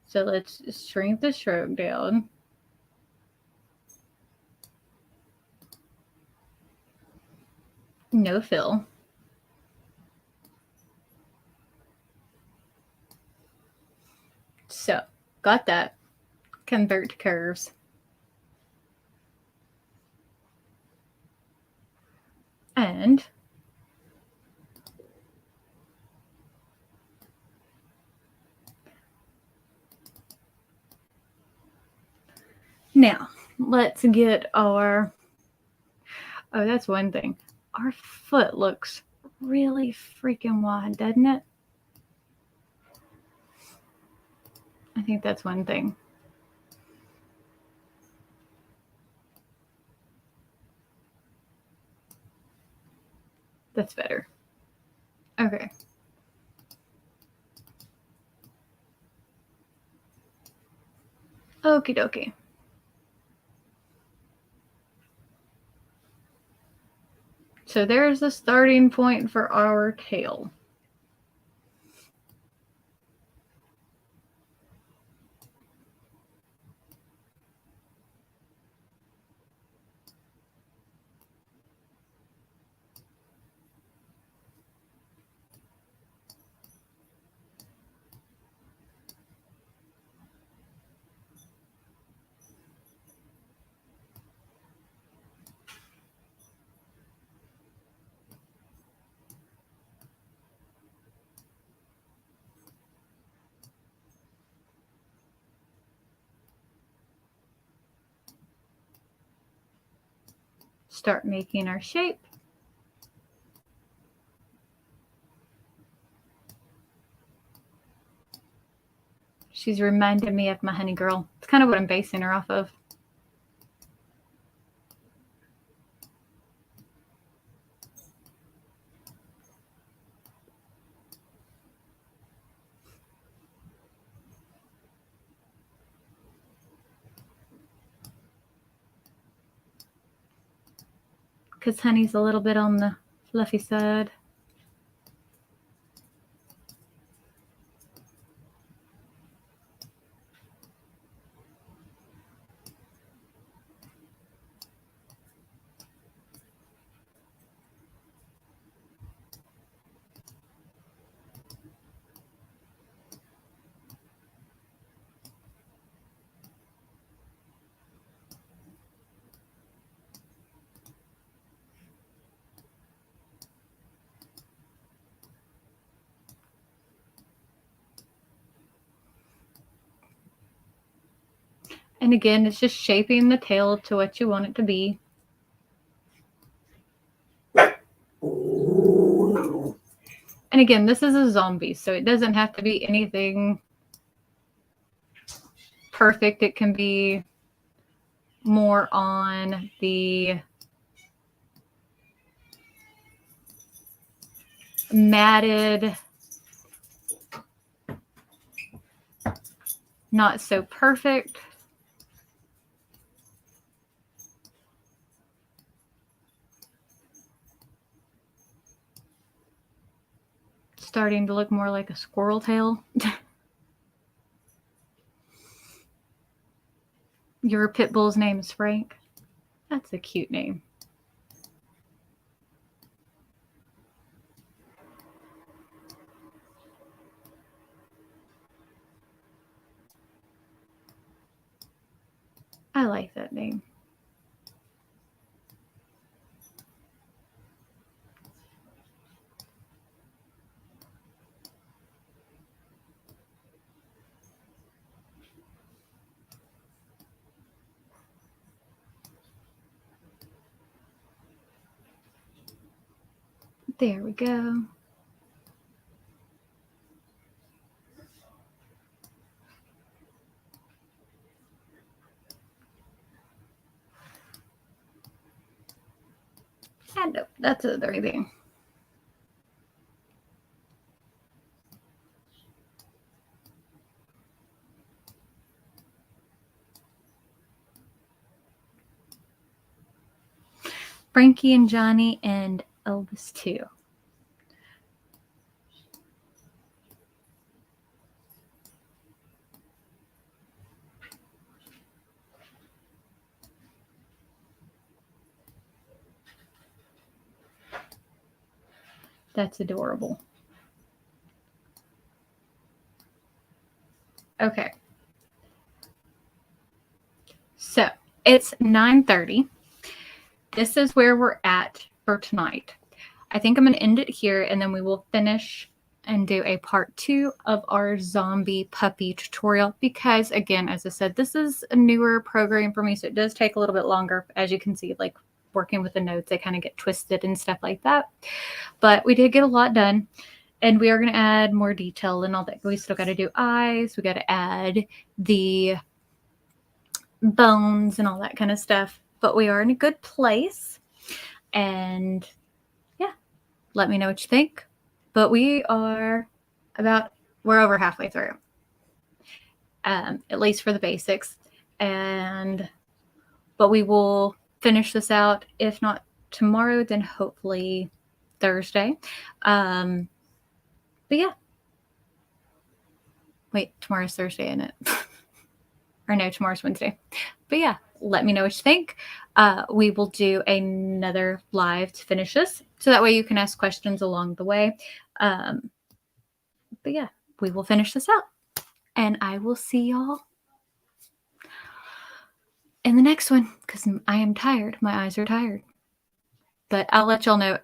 So let's shrink the stroke down. No fill. So, got that. Convert to curves. And now, let's get our, oh, that's one thing. Our foot looks really freaking wide, doesn't it? I think that's one thing. That's better. Okay. Okie dokie. So there's the starting point for our tail. Start making our shape. She's reminding me of my honey girl. It's kind of what I'm basing her off of. Because honey's a little bit on the fluffy side. And again, it's just shaping the tail to what you want it to be. And again, this is a zombie, so it doesn't have to be anything perfect. It can be more on the matted, not so perfect. Starting to look more like a squirrel tail. Your pit bull's name is Frank? That's a cute name. I like that name. There we go. And no, that's the other thing. Frankie and Johnny and Elvis too. That's adorable. Okay. So it's 9:30. This is where we're at for tonight. I think I'm going to end it here, and then we will finish and do a part 2 of our zombie puppy tutorial, because again, as I said, this is a newer program for me, so it does take a little bit longer. As you can see, like working with the notes, they kind of get twisted and stuff like that. But we did get a lot done, and we are going to add more detail and all that. We still got to do eyes. We got to add the bones and all that kind of stuff, but we are in a good place. And yeah, let me know what you think. But we're over halfway through, at least for the basics. But we will finish this out, if not tomorrow, then hopefully Thursday. But yeah, wait, tomorrow's Thursday, isn't it? Or no, tomorrow's Wednesday. But yeah, let me know what you think. We will do another live to finish this, so that way you can ask questions along the way. But yeah, we will finish this out, and I will see y'all in the next one, because I am tired. My eyes are tired. But I'll let y'all know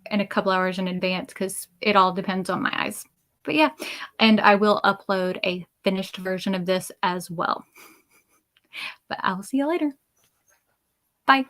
in a couple hours in advance, because it all depends on my eyes. But yeah, and I will upload a finished version of this as well. But I will see you later. Bye.